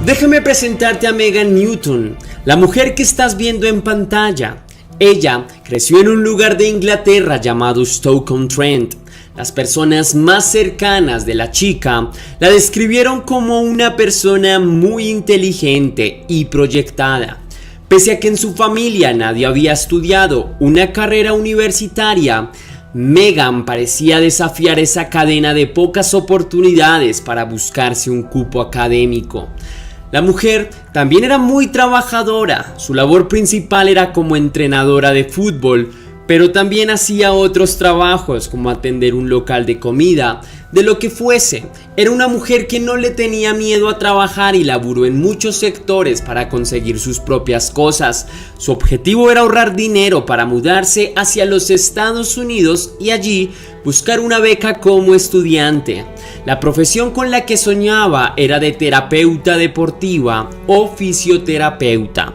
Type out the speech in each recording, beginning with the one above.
Déjame presentarte a Megan Newton, la mujer que estás viendo en pantalla. Ella creció en un lugar de Inglaterra llamado Stoke-on-Trent. Las personas más cercanas de la chica la describieron como una persona muy inteligente y proyectada. Pese a que en su familia nadie había estudiado una carrera universitaria, Megan parecía desafiar esa cadena de pocas oportunidades para buscarse un cupo académico. La mujer también era muy trabajadora. Su labor principal era como entrenadora de fútbol, pero también hacía otros trabajos como atender un local de comida, de lo que fuese. Era una mujer que no le tenía miedo a trabajar y laburó en muchos sectores para conseguir sus propias cosas. Su objetivo era ahorrar dinero para mudarse hacia los Estados Unidos y allí buscar una beca como estudiante. La profesión con la que soñaba era de terapeuta deportiva o fisioterapeuta.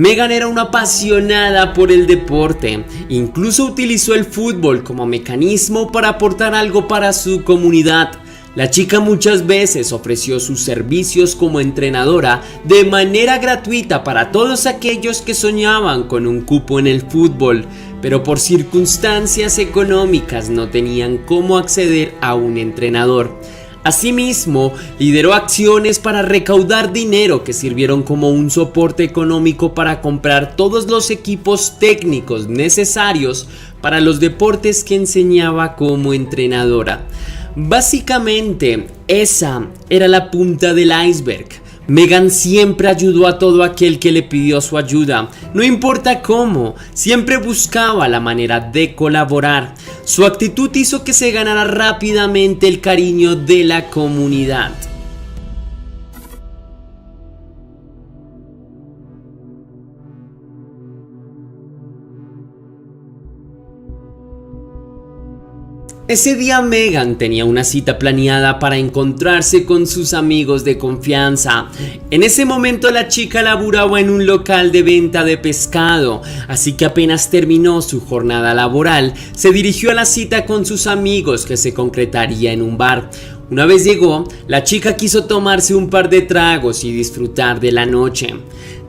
Megan era una apasionada por el deporte, incluso utilizó el fútbol como mecanismo para aportar algo para su comunidad. La chica muchas veces ofreció sus servicios como entrenadora de manera gratuita para todos aquellos que soñaban con un cupo en el fútbol, pero por circunstancias económicas no tenían cómo acceder a un entrenador. Asimismo, lideró acciones para recaudar dinero que sirvieron como un soporte económico para comprar todos los equipos técnicos necesarios para los deportes que enseñaba como entrenadora. Básicamente, esa era la punta del iceberg. Megan siempre ayudó a todo aquel que le pidió su ayuda, no importa cómo, siempre buscaba la manera de colaborar. Su actitud hizo que se ganara rápidamente el cariño de la comunidad. Ese día Megan tenía una cita planeada para encontrarse con sus amigos de confianza. En ese momento la chica laburaba en un local de venta de pescado, así que apenas terminó su jornada laboral, se dirigió a la cita con sus amigos que se concretaría en un bar. Una vez llegó, la chica quiso tomarse un par de tragos y disfrutar de la noche.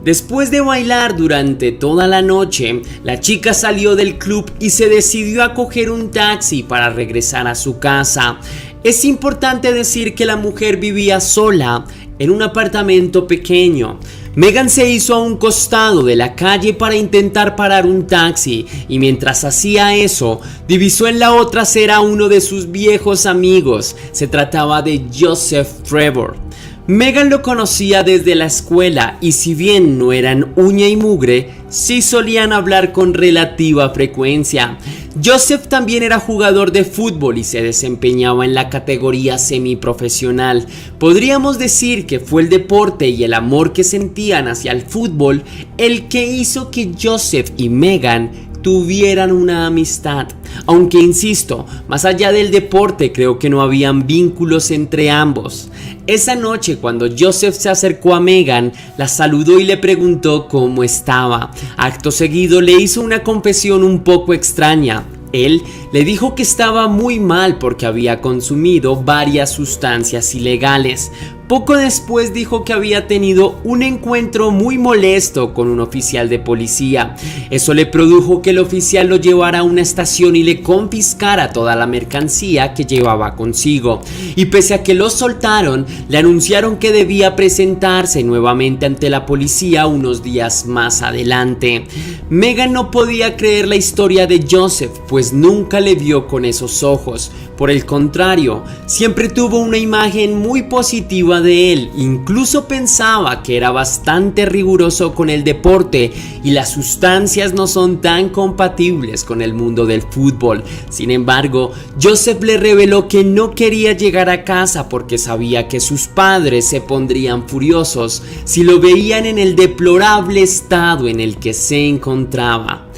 Después de bailar durante toda la noche, la chica salió del club y se decidió a coger un taxi para regresar a su casa. Es importante decir que la mujer vivía sola en un apartamento pequeño. Megan se hizo a un costado de la calle para intentar parar un taxi y mientras hacía eso, divisó en la otra acera a uno de sus viejos amigos. Se trataba de Joseph Trevor. Megan lo conocía desde la escuela y si bien no eran uña y mugre, sí solían hablar con relativa frecuencia. Joseph también era jugador de fútbol y se desempeñaba en la categoría semiprofesional. Podríamos decir que fue el deporte y el amor que sentían hacia el fútbol el que hizo que Joseph y Megan tuvieran una amistad. Aunque insisto, más allá del deporte creo que no habían vínculos entre ambos. Esa noche cuando Joseph se acercó a Megan, la saludó y le preguntó cómo estaba. Acto seguido le hizo una confesión un poco extraña. Él le dijo que estaba muy mal porque había consumido varias sustancias ilegales. Poco después dijo que había tenido un encuentro muy molesto con un oficial de policía. Eso le produjo que el oficial lo llevara a una estación y le confiscara toda la mercancía que llevaba consigo. Y pese a que lo soltaron, le anunciaron que debía presentarse nuevamente ante la policía unos días más adelante. Megan no podía creer la historia de Joseph, pues nunca le vio con esos ojos. Por el contrario, siempre tuvo una imagen muy positiva de él, incluso pensaba que era bastante riguroso con el deporte y las sustancias no son tan compatibles con el mundo del fútbol. Sin embargo, Joseph le reveló que no quería llegar a casa porque sabía que sus padres se pondrían furiosos si lo veían en el deplorable estado en el que se encontraba.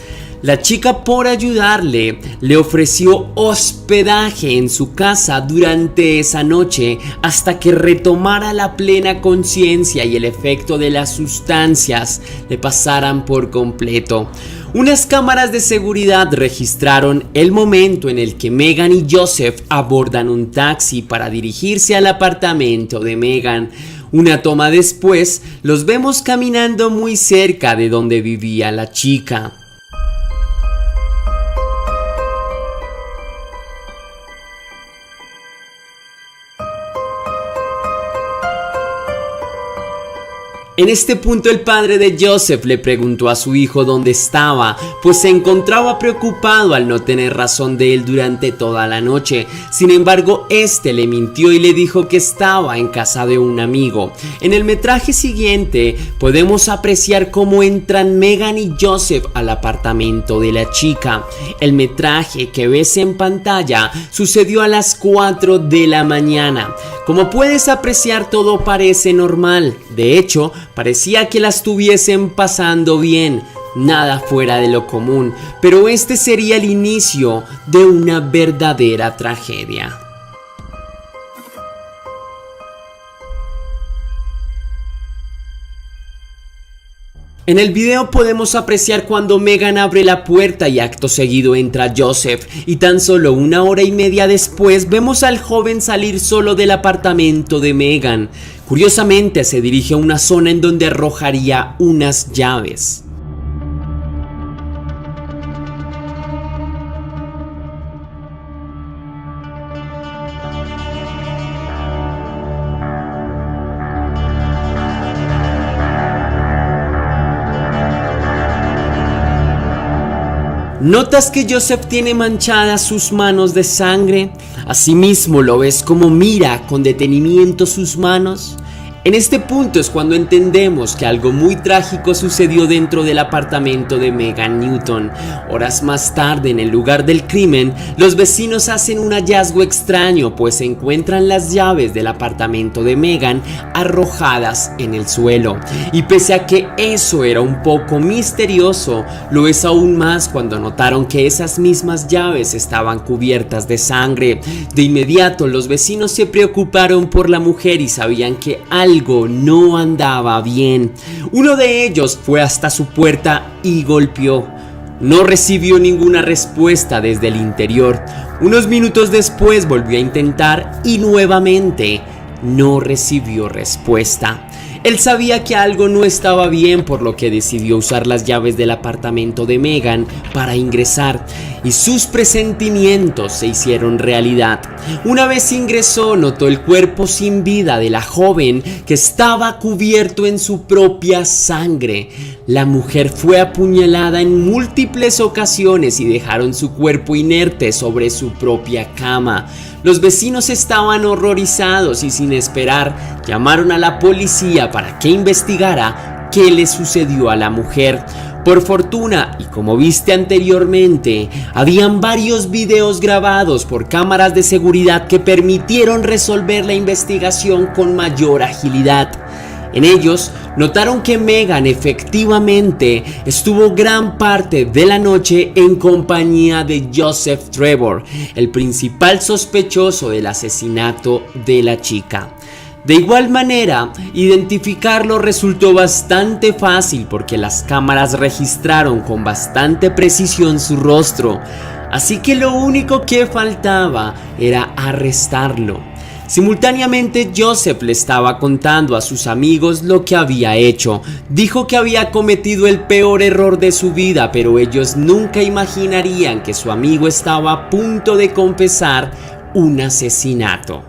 La chica, por ayudarle, le ofreció hospedaje en su casa durante esa noche hasta que retomara la plena conciencia y el efecto de las sustancias le pasaran por completo. Unas cámaras de seguridad registraron el momento en el que Megan y Joseph abordan un taxi para dirigirse al apartamento de Megan. Una toma después, los vemos caminando muy cerca de donde vivía la chica. En este punto el padre de Joseph le preguntó a su hijo dónde estaba, pues se encontraba preocupado al no tener razón de él durante toda la noche. Sin embargo, este le mintió y le dijo que estaba en casa de un amigo. En el metraje siguiente podemos apreciar cómo entran Megan y Joseph al apartamento de la chica. El metraje que ves en pantalla sucedió a las 4 de la mañana. Como puedes apreciar, todo parece normal. De hecho, parecía que la estuviesen pasando bien, nada fuera de lo común, pero este sería el inicio de una verdadera tragedia. En el video podemos apreciar cuando Megan abre la puerta y acto seguido entra Joseph, y tan solo 1 hora y media después vemos al joven salir solo del apartamento de Megan. Curiosamente se dirige a una zona en donde arrojaría unas llaves. ¿Notas que Joseph tiene manchadas sus manos de sangre? Asimismo, ¿lo ves como mira con detenimiento sus manos? En este punto es cuando entendemos que algo muy trágico sucedió dentro del apartamento de Megan Newton. Horas más tarde, en el lugar del crimen, los vecinos hacen un hallazgo extraño, pues encuentran las llaves del apartamento de Megan arrojadas en el suelo. Y pese a que eso era un poco misterioso, lo es aún más cuando notaron que esas mismas llaves estaban cubiertas de sangre. De inmediato, los vecinos se preocuparon por la mujer y sabían que algo no andaba bien. Uno de ellos fue hasta su puerta y golpeó. No recibió ninguna respuesta desde el interior. Unos minutos después volvió a intentar y nuevamente no recibió respuesta. Él sabía que algo no estaba bien, por lo que decidió usar las llaves del apartamento de Megan para ingresar, y sus presentimientos se hicieron realidad. Una vez ingresó, notó el cuerpo sin vida de la joven, que estaba cubierto en su propia sangre. La mujer fue apuñalada en múltiples ocasiones y dejaron su cuerpo inerte sobre su propia cama. Los vecinos estaban horrorizados y, sin esperar, llamaron a la policía para que investigara qué le sucedió a la mujer. Por fortuna, y como viste anteriormente, habían varios videos grabados por cámaras de seguridad que permitieron resolver la investigación con mayor agilidad. En ellos notaron que Megan efectivamente estuvo gran parte de la noche en compañía de Joseph Trevor, el principal sospechoso del asesinato de la chica. De igual manera, identificarlo resultó bastante fácil porque las cámaras registraron con bastante precisión su rostro, así que lo único que faltaba era arrestarlo. Simultáneamente, Joseph le estaba contando a sus amigos lo que había hecho. Dijo que había cometido el peor error de su vida, pero ellos nunca imaginarían que su amigo estaba a punto de confesar un asesinato.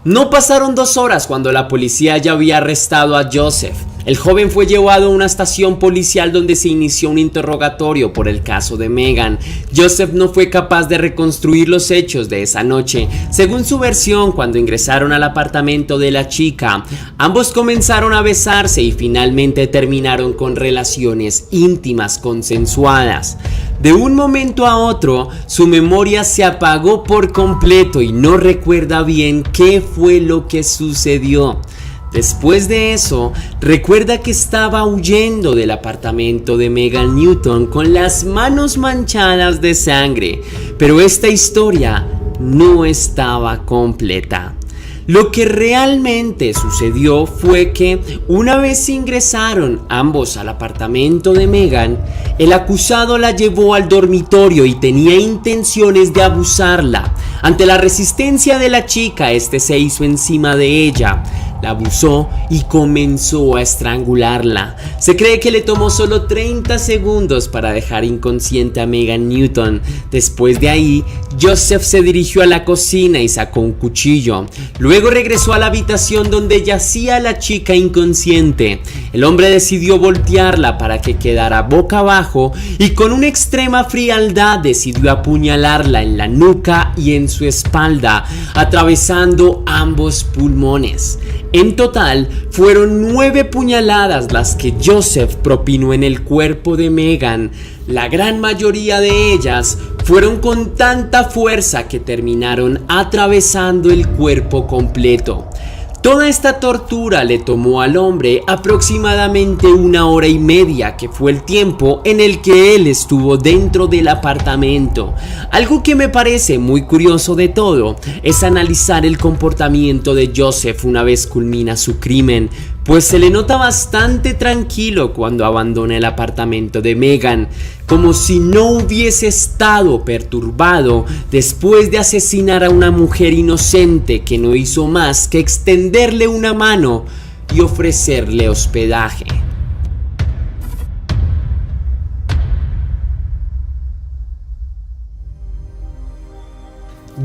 No pasaron 2 horas cuando la policía ya había arrestado a Joseph. El joven fue llevado a una estación policial donde se inició un interrogatorio por el caso de Megan. Joseph no fue capaz de reconstruir los hechos de esa noche. Según su versión, cuando ingresaron al apartamento de la chica, ambos comenzaron a besarse y finalmente terminaron con relaciones íntimas consensuadas. De un momento a otro, su memoria se apagó por completo y no recuerda bien qué fue lo que sucedió. Después de eso, recuerda que estaba huyendo del apartamento de Megan Newton con las manos manchadas de sangre, pero esta historia no estaba completa. Lo que realmente sucedió fue que una vez ingresaron ambos al apartamento de Megan, El acusado la llevó al dormitorio y tenía intenciones de abusarla. Ante la resistencia de la chica, este se hizo encima de ella, la abusó y comenzó a estrangularla. Se cree que le tomó solo 30 segundos para dejar inconsciente a Megan Newton. Después de ahí, Joseph se dirigió a la cocina y sacó un cuchillo. Luego regresó a la habitación donde yacía la chica inconsciente. El hombre decidió voltearla para que quedara boca abajo y con una extrema frialdad decidió apuñalarla en la nuca y en su espalda, atravesando ambos pulmones. En total, fueron 9 puñaladas las que Joseph propinó en el cuerpo de Megan. La gran mayoría de ellas fueron con tanta fuerza que terminaron atravesando el cuerpo completo. Toda esta tortura le tomó al hombre aproximadamente 1 hora y media, que fue el tiempo en el que él estuvo dentro del apartamento. Algo que me parece muy curioso de todo es analizar el comportamiento de Joseph una vez culmina su crimen, pues se le nota bastante tranquilo cuando abandona el apartamento de Megan, como si no hubiese estado perturbado después de asesinar a una mujer inocente que no hizo más que extenderle una mano y ofrecerle hospedaje.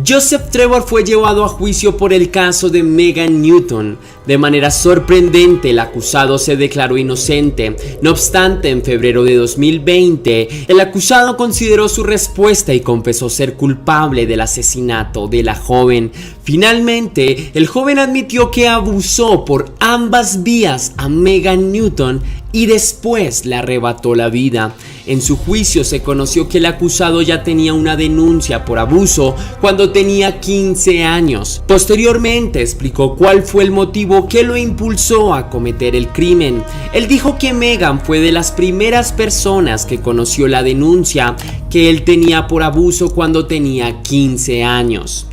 Joseph Trevor fue llevado a juicio por el caso de Megan Newton. De manera sorprendente, el acusado se declaró inocente. No obstante, en febrero de 2020, el acusado consideró su respuesta y confesó ser culpable del asesinato de la joven. Finalmente, el joven admitió que abusó por ambas vías a Megan Newton y después le arrebató la vida. En su juicio se conoció que el acusado ya tenía una denuncia por abuso cuando tenía 15 años. Posteriormente explicó cuál fue el motivo que lo impulsó a cometer el crimen. Él dijo que Megan fue de las primeras personas que conoció la denuncia que él tenía por abuso cuando tenía 15 años.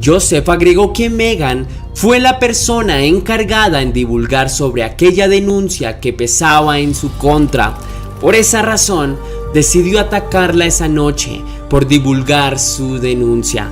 Joseph agregó que Megan fue la persona encargada en divulgar sobre aquella denuncia que pesaba en su contra. Por esa razón, decidió atacarla esa noche por divulgar su denuncia.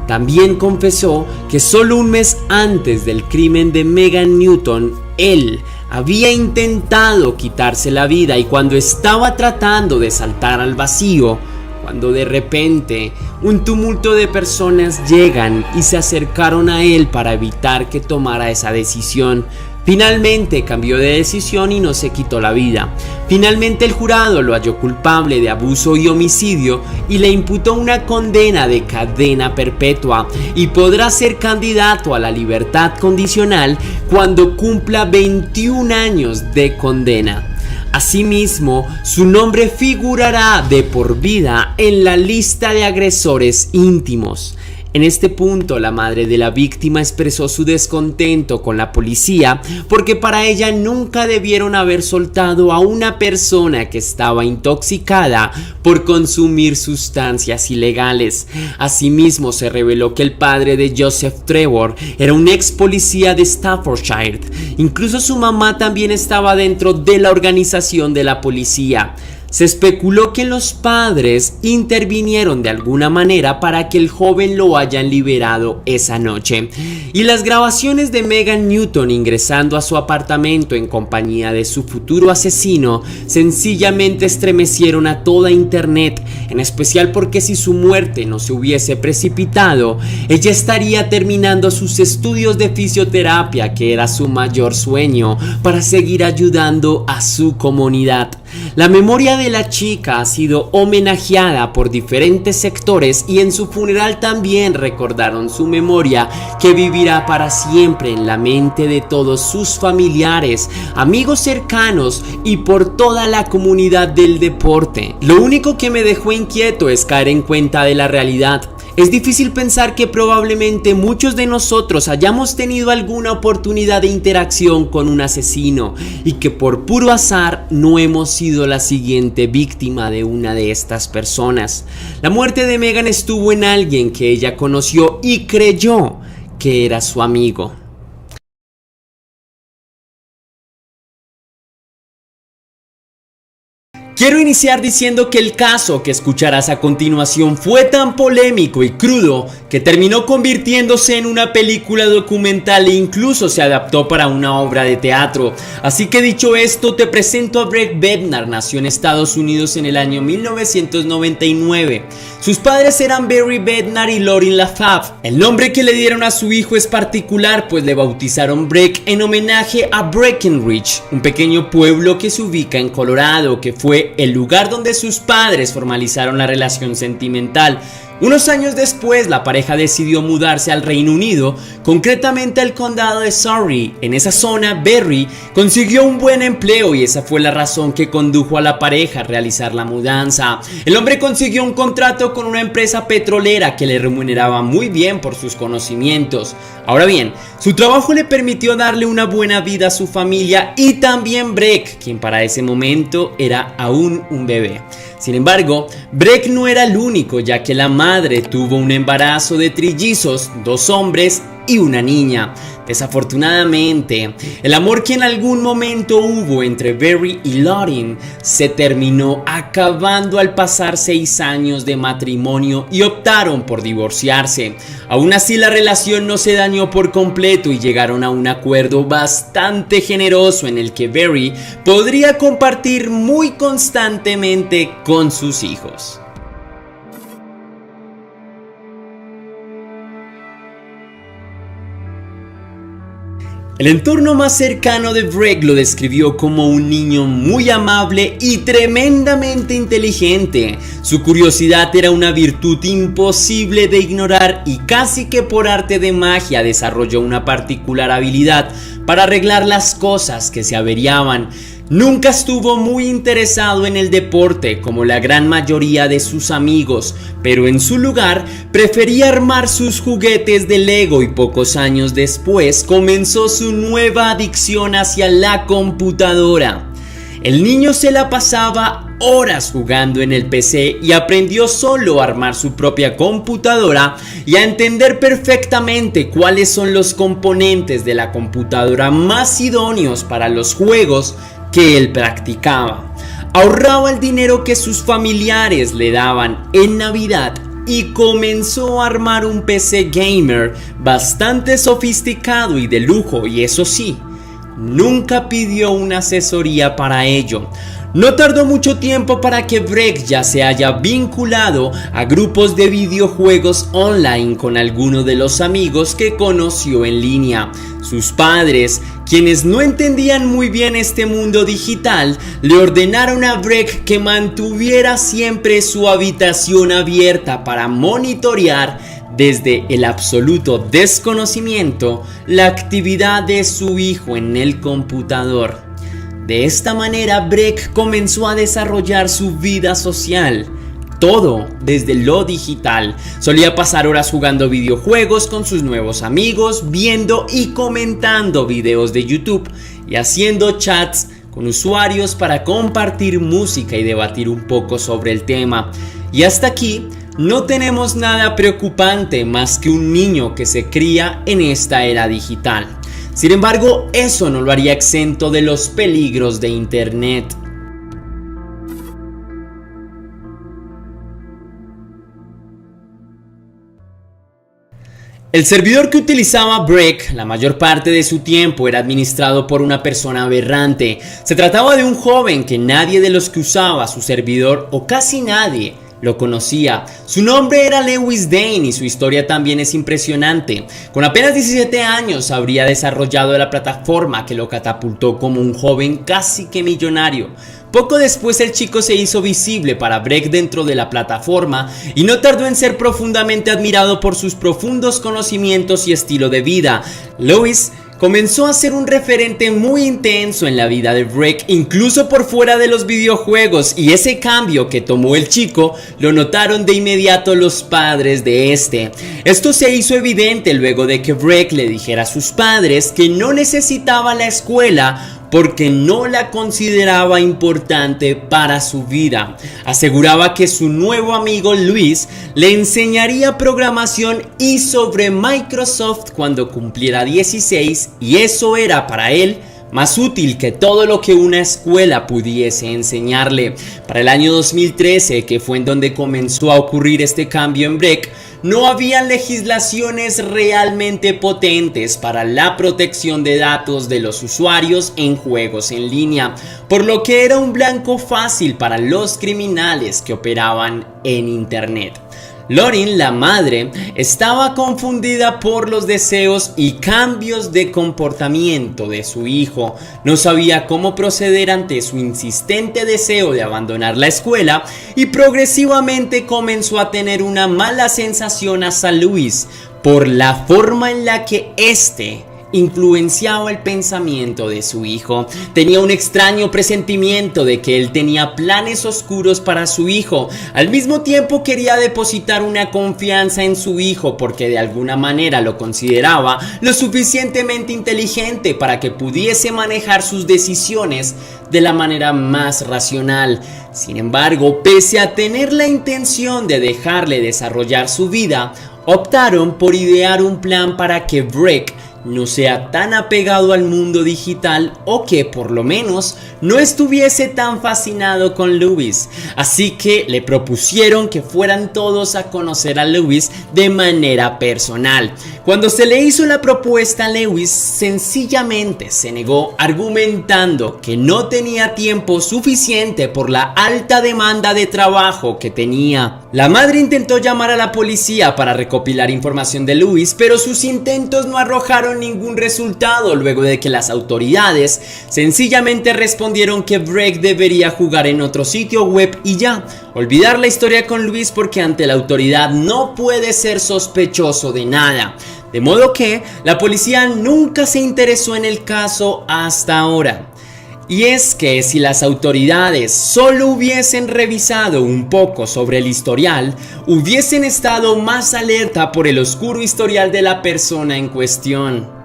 También confesó que solo un mes antes del crimen de Megan Newton, él había intentado quitarse la vida y cuando estaba tratando de saltar al vacío, cuando de repente un tumulto de personas llegan y se acercaron a él para evitar que tomara esa decisión. Finalmente cambió de decisión y no se quitó la vida. Finalmente el jurado lo halló culpable de abuso y homicidio y le imputó una condena de cadena perpetua y podrá ser candidato a la libertad condicional cuando cumpla 21 años de condena. Asimismo, su nombre figurará de por vida en la lista de agresores íntimos. En este punto, la madre de la víctima expresó su descontento con la policía porque para ella nunca debieron haber soltado a una persona que estaba intoxicada por consumir sustancias ilegales. Asimismo, se reveló que el padre de Joseph Trevor era un ex policía de Staffordshire. Incluso su mamá también estaba dentro de la organización de la policía. Se especuló que los padres intervinieron de alguna manera para que el joven lo hayan liberado esa noche. Y las grabaciones de Megan Newton ingresando a su apartamento en compañía de su futuro asesino sencillamente estremecieron a toda internet, en especial porque si su muerte no se hubiese precipitado, ella estaría terminando sus estudios de fisioterapia, que era su mayor sueño, para seguir ayudando a su comunidad. La memoria de la chica ha sido homenajeada por diferentes sectores y en su funeral también recordaron su memoria, que vivirá para siempre en la mente de todos sus familiares, amigos cercanos y por toda la comunidad del deporte. Lo único que me dejó inquieto es caer en cuenta de la realidad. Es difícil pensar que probablemente muchos de nosotros hayamos tenido alguna oportunidad de interacción con un asesino y que por puro azar no hemos sido la siguiente víctima de una de estas personas. La muerte de Megan estuvo en alguien que ella conoció y creyó que era su amigo. Quiero iniciar diciendo que el caso que escucharás a continuación fue tan polémico y crudo que terminó convirtiéndose en una película documental e incluso se adaptó para una obra de teatro. Así que dicho esto, te presento a Breck Bednar. Nació en Estados Unidos en el año 1999. Sus padres eran Barry Bednar y Lauren LaFave. El nombre que le dieron a su hijo es particular, pues le bautizaron Breck en homenaje a Breckenridge, un pequeño pueblo que se ubica en Colorado, que fue el lugar donde sus padres formalizaron la relación sentimental. Unos años después, la pareja decidió mudarse al Reino Unido, concretamente al condado de Surrey. En esa zona, Barry consiguió un buen empleo y esa fue la razón que condujo a la pareja a realizar la mudanza. El hombre consiguió un contrato con una empresa petrolera que le remuneraba muy bien por sus conocimientos. Ahora bien, su trabajo le permitió darle una buena vida a su familia y también Breck, quien para ese momento era aún un bebé. Sin embargo, Breck no era el único, ya que la madre tuvo un embarazo de trillizos, 2 hombres y una niña. Desafortunadamente, el amor que en algún momento hubo entre Barry y Lauren se terminó acabando al pasar 6 años de matrimonio y optaron por divorciarse. Aún así, la relación no se dañó por completo y llegaron a un acuerdo bastante generoso en el que Barry podría compartir muy constantemente con sus hijos. El entorno más cercano de Breck lo describió como un niño muy amable y tremendamente inteligente. Su curiosidad era una virtud imposible de ignorar y casi que por arte de magia desarrolló una particular habilidad para arreglar las cosas que se averiaban. Nunca estuvo muy interesado en el deporte como la gran mayoría de sus amigos, pero en su lugar prefería armar sus juguetes de Lego y pocos años después comenzó su nueva adicción hacia la computadora. El niño se la pasaba horas jugando en el PC y aprendió solo a armar su propia computadora y a entender perfectamente cuáles son los componentes de la computadora más idóneos para los juegos que él practicaba. Ahorraba el dinero que sus familiares le daban en Navidad y comenzó a armar un PC gamer bastante sofisticado y de lujo, y eso sí, nunca pidió una asesoría para ello. No tardó mucho tiempo para que Breck ya se haya vinculado a grupos de videojuegos online con alguno de los amigos que conoció en línea. Sus padres, quienes no entendían muy bien este mundo digital, le ordenaron a Breck que mantuviera siempre su habitación abierta para monitorear desde el absoluto desconocimiento la actividad de su hijo en el computador. De esta manera, Breck comenzó a desarrollar su vida social, todo desde lo digital. Solía pasar horas jugando videojuegos con sus nuevos amigos, viendo y comentando videos de YouTube y haciendo chats con usuarios para compartir música y debatir un poco sobre el tema. Y hasta aquí no tenemos nada preocupante más que un niño que se cría en esta era digital. Sin embargo, eso no lo haría exento de los peligros de Internet. El servidor que utilizaba Breck la mayor parte de su tiempo era administrado por una persona aberrante. Se trataba de un joven que nadie de los que usaba su servidor, o casi nadie, lo conocía. Su nombre era Lewis Dane y su historia también es impresionante. Con apenas 17 años habría desarrollado la plataforma que lo catapultó como un joven casi que millonario. Poco después el chico se hizo visible para Breck dentro de la plataforma y no tardó en ser profundamente admirado por sus profundos conocimientos y estilo de vida. Lewis comenzó a ser un referente muy intenso en la vida de Breck, incluso por fuera de los videojuegos, y ese cambio que tomó el chico lo notaron de inmediato los padres de este. Esto se hizo evidente luego de que Breck le dijera a sus padres que no necesitaba la escuela porque no la consideraba importante para su vida. Aseguraba que su nuevo amigo Luis le enseñaría programación y sobre Microsoft cuando cumpliera 16, y eso era para él más útil que todo lo que una escuela pudiese enseñarle. Para el año 2013, que fue en donde comenzó a ocurrir este cambio en Breck, no había legislaciones realmente potentes para la protección de datos de los usuarios en juegos en línea, por lo que era un blanco fácil para los criminales que operaban en internet. Lauren, la madre, estaba confundida por los deseos y cambios de comportamiento de su hijo. No sabía cómo proceder ante su insistente deseo de abandonar la escuela y progresivamente comenzó a tener una mala sensación hacia Louis por la forma en la que influenciaba el pensamiento de su hijo. Tenía un extraño presentimiento de que él tenía planes oscuros para su hijo. Al mismo tiempo quería depositar una confianza en su hijo porque de alguna manera lo consideraba lo suficientemente inteligente para que pudiese manejar sus decisiones de la manera más racional. Sin embargo, pese a tener la intención de dejarle desarrollar su vida, optaron por idear un plan para que Breck no sea tan apegado al mundo digital, o que por lo menos no estuviese tan fascinado con Louis. Así que le propusieron que fueran todos a conocer a Louis de manera personal. Cuando se le hizo la propuesta, Lewis sencillamente se negó, argumentando que no tenía tiempo suficiente por la alta demanda de trabajo que tenía. La madre intentó llamar a la policía para recopilar información de Louis, pero sus intentos no arrojaron ningún resultado, luego de que las autoridades sencillamente respondieron que Breck debería jugar en otro sitio web y ya, olvidar la historia con Louis, porque ante la autoridad no puede ser sospechoso de nada. De modo que la policía nunca se interesó en el caso hasta ahora. Y es que si las autoridades solo hubiesen revisado un poco sobre el historial, hubiesen estado más alerta por el oscuro historial de la persona en cuestión.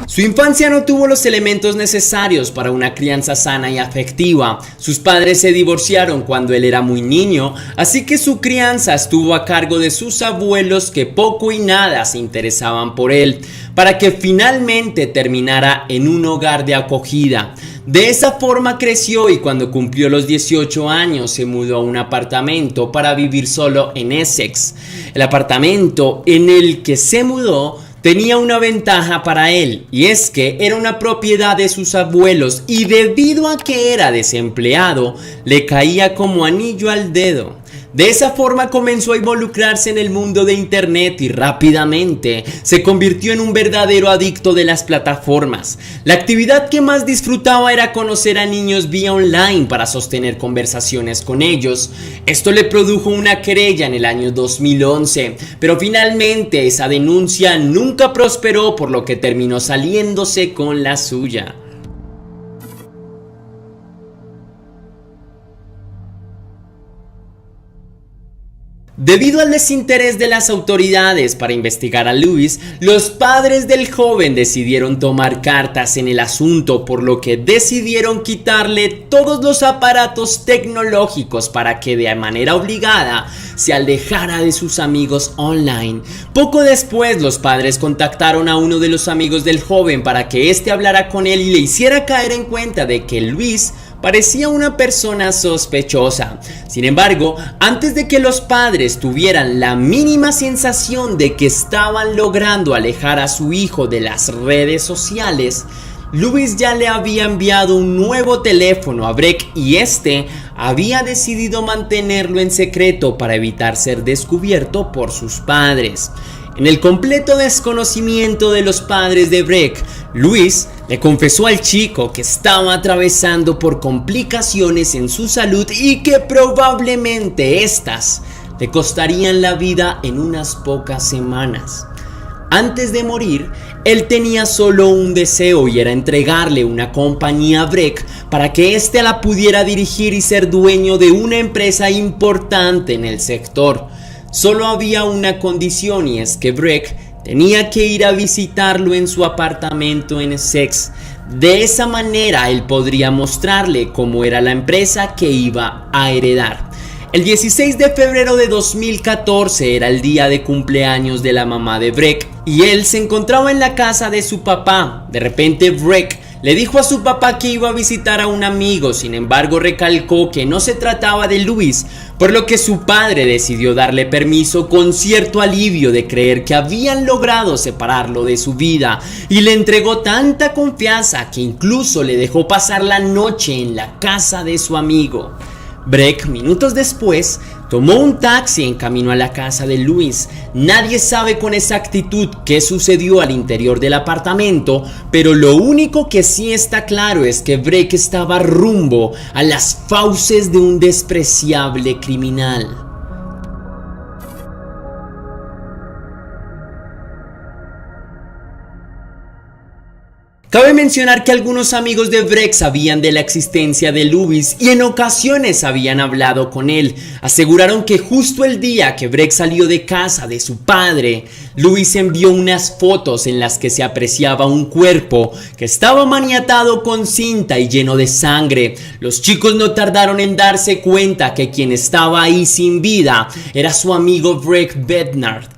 Su infancia no tuvo los elementos necesarios para una crianza sana y afectiva. Sus padres se divorciaron cuando él era muy niño, así que su crianza estuvo a cargo de sus abuelos, que poco y nada se interesaban por él, para que finalmente terminara en un hogar de acogida. De esa forma creció, y cuando cumplió los 18 años se mudó a un apartamento para vivir solo en Essex. El apartamento en el que se mudó tenía una ventaja para él, y es que era una propiedad de sus abuelos, y debido a que era desempleado, le caía como anillo al dedo. De esa forma comenzó a involucrarse en el mundo de internet y rápidamente se convirtió en un verdadero adicto de las plataformas. La actividad que más disfrutaba era conocer a niños vía online para sostener conversaciones con ellos. Esto le produjo una querella en el año 2011, pero finalmente esa denuncia nunca prosperó, por lo que terminó saliéndose con la suya. Debido al desinterés de las autoridades para investigar a Louis, los padres del joven decidieron tomar cartas en el asunto, por lo que decidieron quitarle todos los aparatos tecnológicos para que de manera obligada se alejara de sus amigos online. Poco después, los padres contactaron a uno de los amigos del joven para que éste hablara con él y le hiciera caer en cuenta de que Louis parecía una persona sospechosa. Sin embargo, antes de que los padres tuvieran la mínima sensación de que estaban logrando alejar a su hijo de las redes sociales, Louis ya le había enviado un nuevo teléfono a Breck, y este había decidido mantenerlo en secreto para evitar ser descubierto por sus padres. En el completo desconocimiento de los padres de Breck, Louis le confesó al chico que estaba atravesando por complicaciones en su salud y que probablemente estas le costarían la vida en unas pocas semanas. Antes de morir, él tenía solo un deseo, y era entregarle una compañía a Breck para que éste la pudiera dirigir y ser dueño de una empresa importante en el sector. Solo había una condición, y es que Breck tenía que ir a visitarlo en su apartamento en Essex. De esa manera él podría mostrarle cómo era la empresa que iba a heredar. El 16 de febrero de 2014 era el día de cumpleaños de la mamá de Breck y él se encontraba en la casa de su papá. De repente Breck le dijo a su papá que iba a visitar a un amigo, sin embargo recalcó que no se trataba de Luis, por lo que su padre decidió darle permiso con cierto alivio de creer que habían logrado separarlo de su vida y le entregó tanta confianza que incluso le dejó pasar la noche en la casa de su amigo. Breck, minutos después, tomó un taxi en camino a la casa de Luis. Nadie sabe con exactitud qué sucedió al interior del apartamento, pero lo único que sí está claro es que Breck estaba rumbo a las fauces de un despreciable criminal. Cabe mencionar que algunos amigos de Breck sabían de la existencia de Luis y en ocasiones habían hablado con él. Aseguraron que justo el día que Breck salió de casa de su padre, Luis envió unas fotos en las que se apreciaba un cuerpo que estaba maniatado con cinta y lleno de sangre. Los chicos no tardaron en darse cuenta que quien estaba ahí sin vida era su amigo Breck Bednar.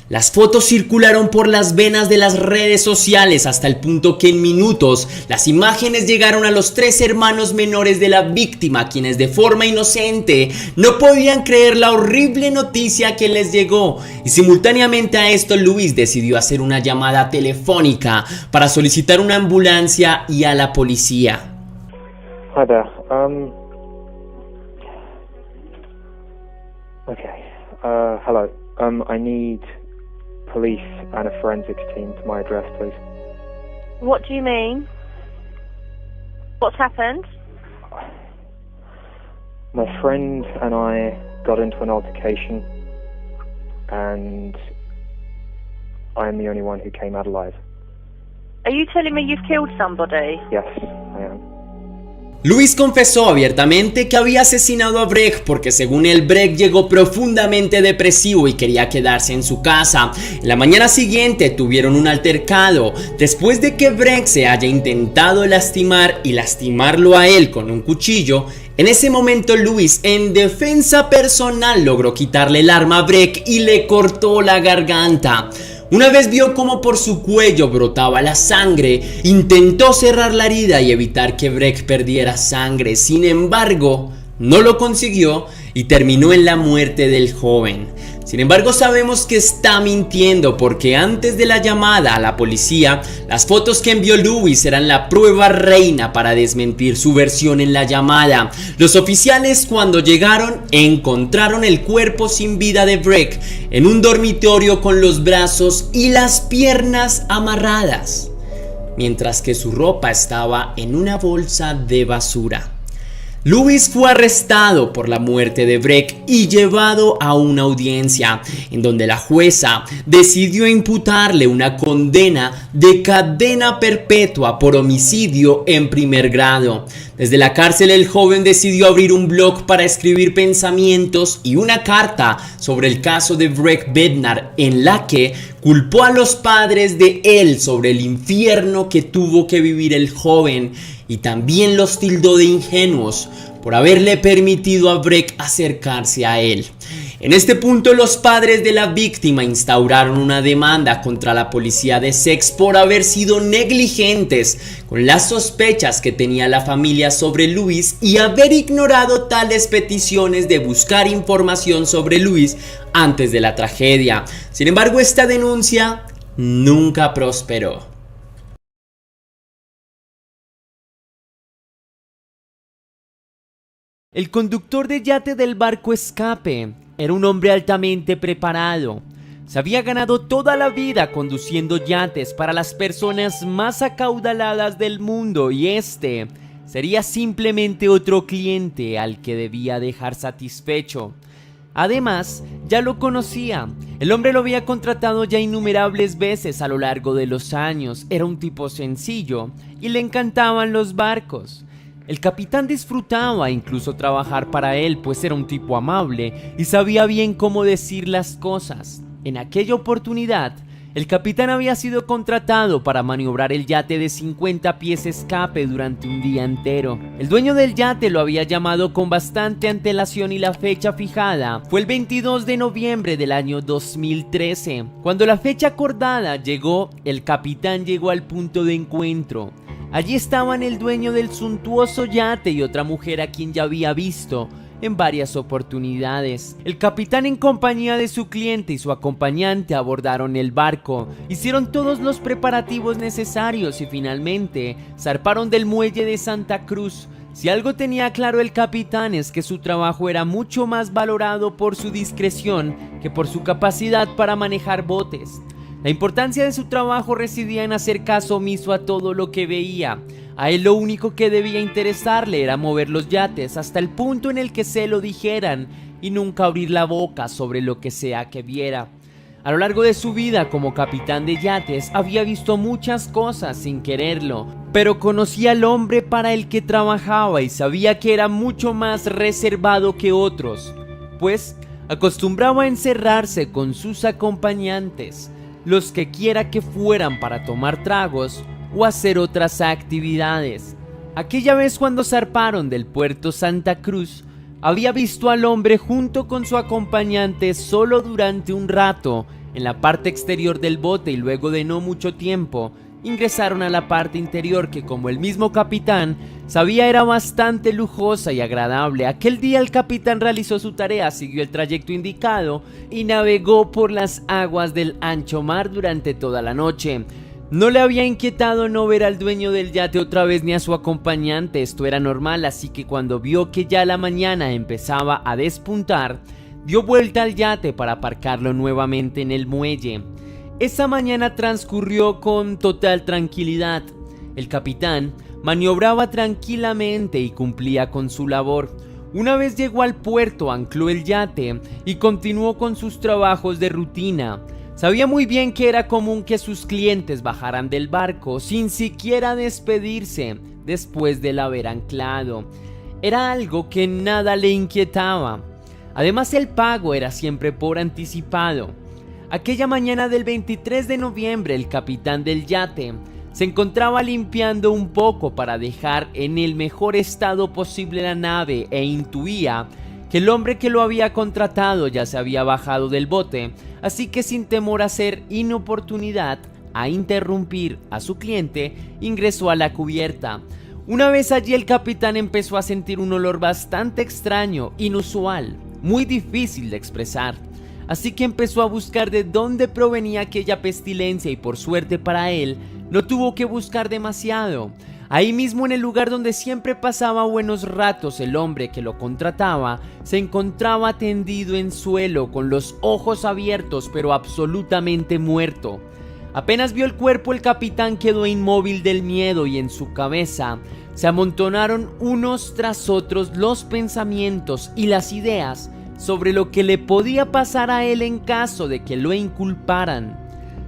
Las fotos circularon por las venas de las redes sociales hasta el punto que en minutos las imágenes llegaron a los 3 hermanos menores de la víctima, quienes de forma inocente no podían creer la horrible noticia que les llegó. Y simultáneamente a esto, Luis decidió hacer una llamada telefónica para solicitar una ambulancia y a la policía. Hi there. Hello. I need police and a forensics team to my address, please. What do you mean? What's happened? My friend and I got into an altercation, and I'm the only one who came out alive. Are you telling me you've killed somebody? Yes, I am. Luis confesó abiertamente que había asesinado a Breck porque según él Breck llegó profundamente depresivo y quería quedarse en su casa. En la mañana siguiente tuvieron un altercado. Después de que Breck se haya intentado lastimar y lastimarlo a él con un cuchillo, en ese momento Luis en defensa personal logró quitarle el arma a Breck y le cortó la garganta. Una vez vio cómo por su cuello brotaba la sangre, intentó cerrar la herida y evitar que Breck perdiera sangre. Sin embargo, no lo consiguió y terminó en la muerte del joven. Sin embargo, sabemos que está mintiendo porque antes de la llamada a la policía, las fotos que envió Luis eran la prueba reina para desmentir su versión en la llamada. Los oficiales, cuando llegaron, encontraron el cuerpo sin vida de Breck en un dormitorio con los brazos y las piernas amarradas, mientras que su ropa estaba en una bolsa de basura. Luis fue arrestado por la muerte de Breck y llevado a una audiencia en donde la jueza decidió imputarle una condena de cadena perpetua por homicidio en primer grado. Desde la cárcel el joven decidió abrir un blog para escribir pensamientos y una carta sobre el caso de Breck Bednar en la que culpó a los padres de él sobre el infierno que tuvo que vivir el joven y también los tildó de ingenuos por haberle permitido a Breck acercarse a él. En este punto los padres de la víctima instauraron una demanda contra la policía de Essex por haber sido negligentes con las sospechas que tenía la familia sobre Luis y haber ignorado tales peticiones de buscar información sobre Luis antes de la tragedia. Sin embargo, esta denuncia nunca prosperó. El conductor de yate del barco Escape era un hombre altamente preparado. Se había ganado toda la vida conduciendo yates para las personas más acaudaladas del mundo y este sería simplemente otro cliente al que debía dejar satisfecho. Además, ya lo conocía. El hombre lo había contratado ya innumerables veces a lo largo de los años. Era un tipo sencillo y le encantaban los barcos. El capitán disfrutaba incluso trabajar para él, pues era un tipo amable y sabía bien cómo decir las cosas. En aquella oportunidad, El capitán había sido contratado para maniobrar el yate de 50 pies escape durante un día entero. El dueño del yate lo había llamado con bastante antelación y la fecha fijada fue el 22 de noviembre del año 2013. Cuando la fecha acordada llegó, el capitán llegó al punto de encuentro. Allí estaban el dueño del suntuoso yate y otra mujer a quien ya había visto en varias oportunidades. El capitán, en compañía de su cliente y su acompañante, abordaron el barco, hicieron todos los preparativos necesarios y finalmente zarparon del muelle de Santa Cruz. Si algo tenía claro el capitán es que su trabajo era mucho más valorado por su discreción que por su capacidad para manejar botes. La importancia de su trabajo residía en hacer caso omiso a todo lo que veía. A él lo único que debía interesarle era mover los yates hasta el punto en el que se lo dijeran y nunca abrir la boca sobre lo que sea que viera. A lo largo de su vida como capitán de yates había visto muchas cosas sin quererlo, pero conocía al hombre para el que trabajaba y sabía que era mucho más reservado que otros, pues acostumbraba a encerrarse con sus acompañantes, los que quiera que fueran, para tomar tragos o hacer otras actividades. Aquella vez, cuando zarparon del puerto Santa Cruz, había visto al hombre junto con su acompañante solo durante un rato en la parte exterior del bote y luego de no mucho tiempo ingresaron a la parte interior, que, como el mismo capitán sabía, era bastante lujosa y agradable. Aquel día el capitán realizó su tarea, siguió el trayecto indicado y navegó por las aguas del ancho mar durante toda la noche. No le había inquietado no ver al dueño del yate otra vez ni a su acompañante. Esto era normal, así que cuando vio que ya la mañana empezaba a despuntar, dio vuelta al yate para aparcarlo nuevamente en el muelle. Esa mañana transcurrió con total tranquilidad. El capitán maniobraba tranquilamente y cumplía con su labor. Una vez llegó al puerto, ancló el yate y continuó con sus trabajos de rutina. Sabía muy bien que era común que sus clientes bajaran del barco sin siquiera despedirse después del haber anclado. Era algo que nada le inquietaba. Además, el pago era siempre por anticipado. Aquella mañana del 23 de noviembre, el capitán del yate se encontraba limpiando un poco para dejar en el mejor estado posible la nave e intuía que el hombre que lo había contratado ya se había bajado del bote, así que, sin temor a ser inoportunidad a interrumpir a su cliente, ingresó a la cubierta. Una vez allí, el capitán empezó a sentir un olor bastante extraño, inusual, muy difícil de expresar. Así que empezó a buscar de dónde provenía aquella pestilencia y, por suerte para él, no tuvo que buscar demasiado. Ahí mismo, en el lugar donde siempre pasaba buenos ratos, el hombre que lo contrataba se encontraba tendido en suelo con los ojos abiertos, pero absolutamente muerto. Apenas vio el cuerpo, el capitán quedó inmóvil del miedo y en su cabeza se amontonaron unos tras otros los pensamientos y las ideas sobre lo que le podía pasar a él en caso de que lo inculparan.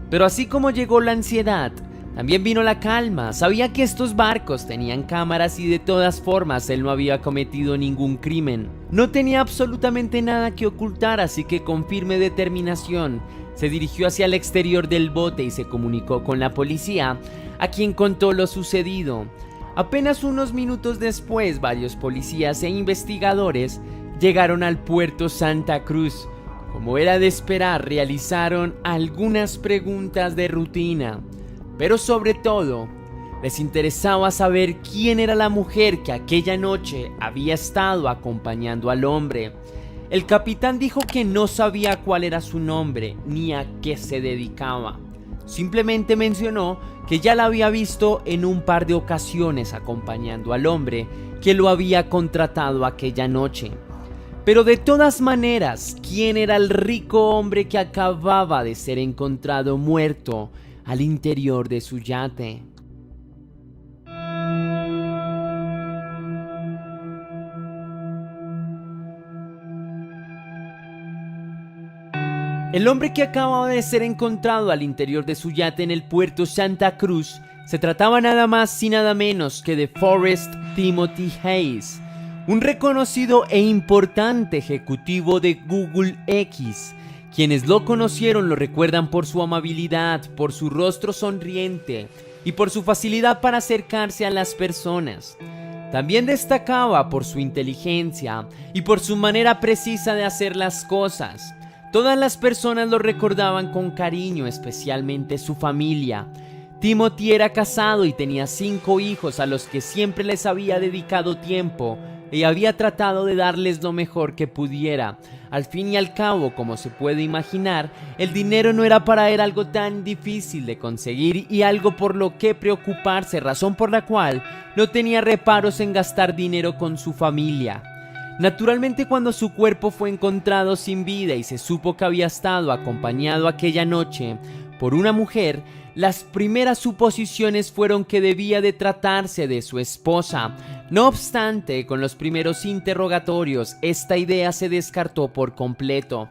Pero así como llegó la ansiedad, también vino la calma. Sabía que estos barcos tenían cámaras y de todas formas él no había cometido ningún crimen. No tenía absolutamente nada que ocultar, así que con firme determinación se dirigió hacia el exterior del bote y se comunicó con la policía, a quien contó lo sucedido. Apenas unos minutos después, varios policías e investigadores llegaron al puerto Santa Cruz. Como era de esperar, realizaron algunas preguntas de rutina, pero sobre todo les interesaba saber quién era la mujer que aquella noche había estado acompañando al hombre. El capitán dijo que no sabía cuál era su nombre ni a qué se dedicaba. Simplemente mencionó que ya la había visto en un par de ocasiones acompañando al hombre que lo había contratado aquella noche. Pero de todas maneras, ¿quién era el rico hombre que acababa de ser encontrado muerto al interior de su yate? El hombre que acababa de ser encontrado al interior de su yate en el puerto Santa Cruz se trataba nada más y nada menos que de Forrest Timothy Hayes, un reconocido e importante ejecutivo de Google X, Quienes lo conocieron lo recuerdan por su amabilidad, por su rostro sonriente y por su facilidad para acercarse a las personas. También destacaba por su inteligencia y por su manera precisa de hacer las cosas. Todas las personas lo recordaban con cariño, especialmente su familia. Timothy era casado y tenía 5 hijos a los que siempre les había dedicado tiempo y había tratado de darles lo mejor que pudiera. Al fin y al cabo, como se puede imaginar, el dinero no era para él algo tan difícil de conseguir y algo por lo que preocuparse, razón por la cual no tenía reparos en gastar dinero con su familia. Naturalmente, cuando su cuerpo fue encontrado sin vida y se supo que había estado acompañado aquella noche por una mujer, las primeras suposiciones fueron que debía de tratarse de su esposa. No obstante, con los primeros interrogatorios, esta idea se descartó por completo.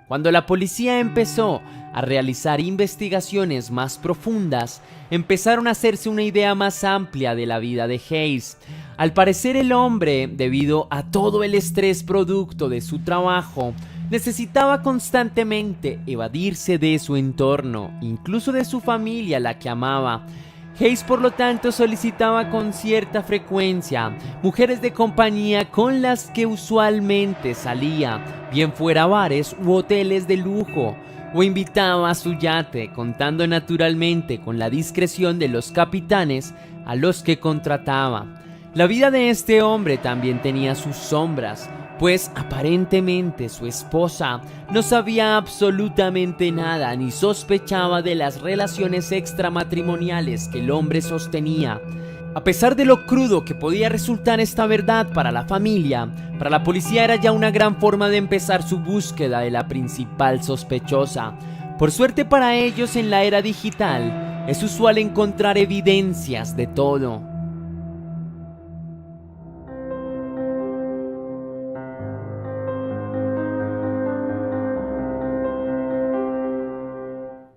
Cuando la policía empezó a realizar investigaciones más profundas, empezaron a hacerse una idea más amplia de la vida de Hayes. Al parecer, el hombre, debido a todo el estrés producto de su trabajo, necesitaba constantemente evadirse de su entorno, incluso de su familia, la que amaba. Hayes, por lo tanto, solicitaba con cierta frecuencia mujeres de compañía con las que usualmente salía, bien fuera bares u hoteles de lujo, o invitaba a su yate, contando naturalmente con la discreción de los capitanes a los que contrataba. La vida de este hombre también tenía sus sombras, pues aparentemente su esposa no sabía absolutamente nada ni sospechaba de las relaciones extramatrimoniales que el hombre sostenía. A pesar de lo crudo que podía resultar esta verdad para la familia, para la policía era ya una gran forma de empezar su búsqueda de la principal sospechosa. Por suerte para ellos, en la era digital es usual encontrar evidencias de todo.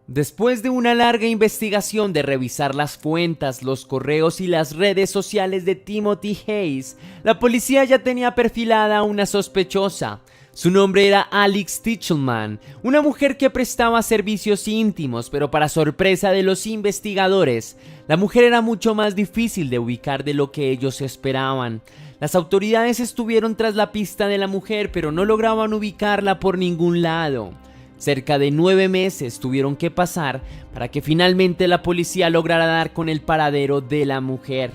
Después de una larga investigación de revisar las fuentes, los correos y las redes sociales de Timothy Hayes, la policía ya tenía perfilada a una sospechosa. Su nombre era Alex Tichelman, una mujer que prestaba servicios íntimos, pero para sorpresa de los investigadores, la mujer era mucho más difícil de ubicar de lo que ellos esperaban. Las autoridades estuvieron tras la pista de la mujer, pero no lograban ubicarla por ningún lado. Cerca de 9 meses tuvieron que pasar para que finalmente la policía lograra dar con el paradero de la mujer.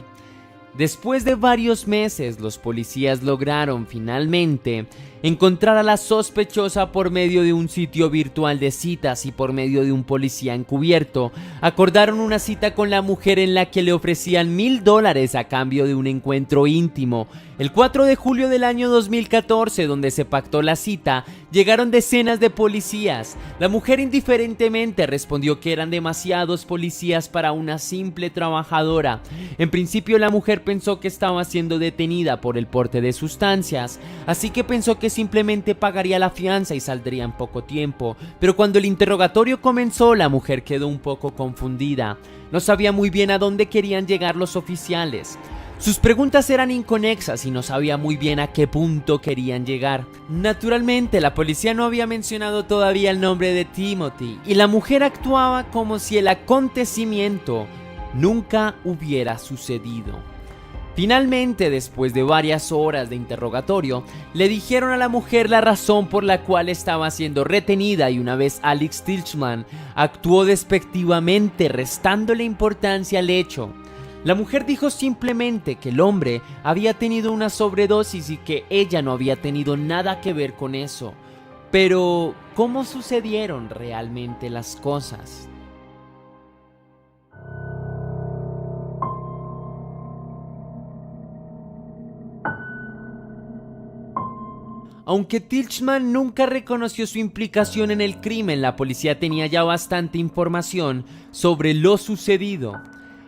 Después de varios meses, los policías lograron finalmente encontrar a la sospechosa por medio de un sitio virtual de citas y por medio de un policía encubierto. Acordaron una cita con la mujer en la que le ofrecían $1,000 a cambio de un encuentro íntimo. El 4 de julio del año 2014, donde se pactó la cita, llegaron decenas de policías. La mujer indiferentemente respondió que eran demasiados policías para una simple trabajadora. En principio, la mujer pensó que estaba siendo detenida por el porte de sustancias, así que pensó que simplemente pagaría la fianza y saldría en poco tiempo. Pero cuando el interrogatorio comenzó, la mujer quedó un poco confundida. No sabía muy bien a dónde querían llegar los oficiales. Sus preguntas eran inconexas y no sabía muy bien a qué punto querían llegar. Naturalmente, la policía no había mencionado todavía el nombre de Timothy y la mujer actuaba como si el acontecimiento nunca hubiera sucedido. Finalmente, después de varias horas de interrogatorio, le dijeron a la mujer la razón por la cual estaba siendo retenida y una vez Alex Tichelman actuó despectivamente, restándole importancia al hecho. La mujer dijo simplemente que el hombre había tenido una sobredosis y que ella no había tenido nada que ver con eso. Pero, ¿cómo sucedieron realmente las cosas? Aunque Tichelman nunca reconoció su implicación en el crimen, la policía tenía ya bastante información sobre lo sucedido.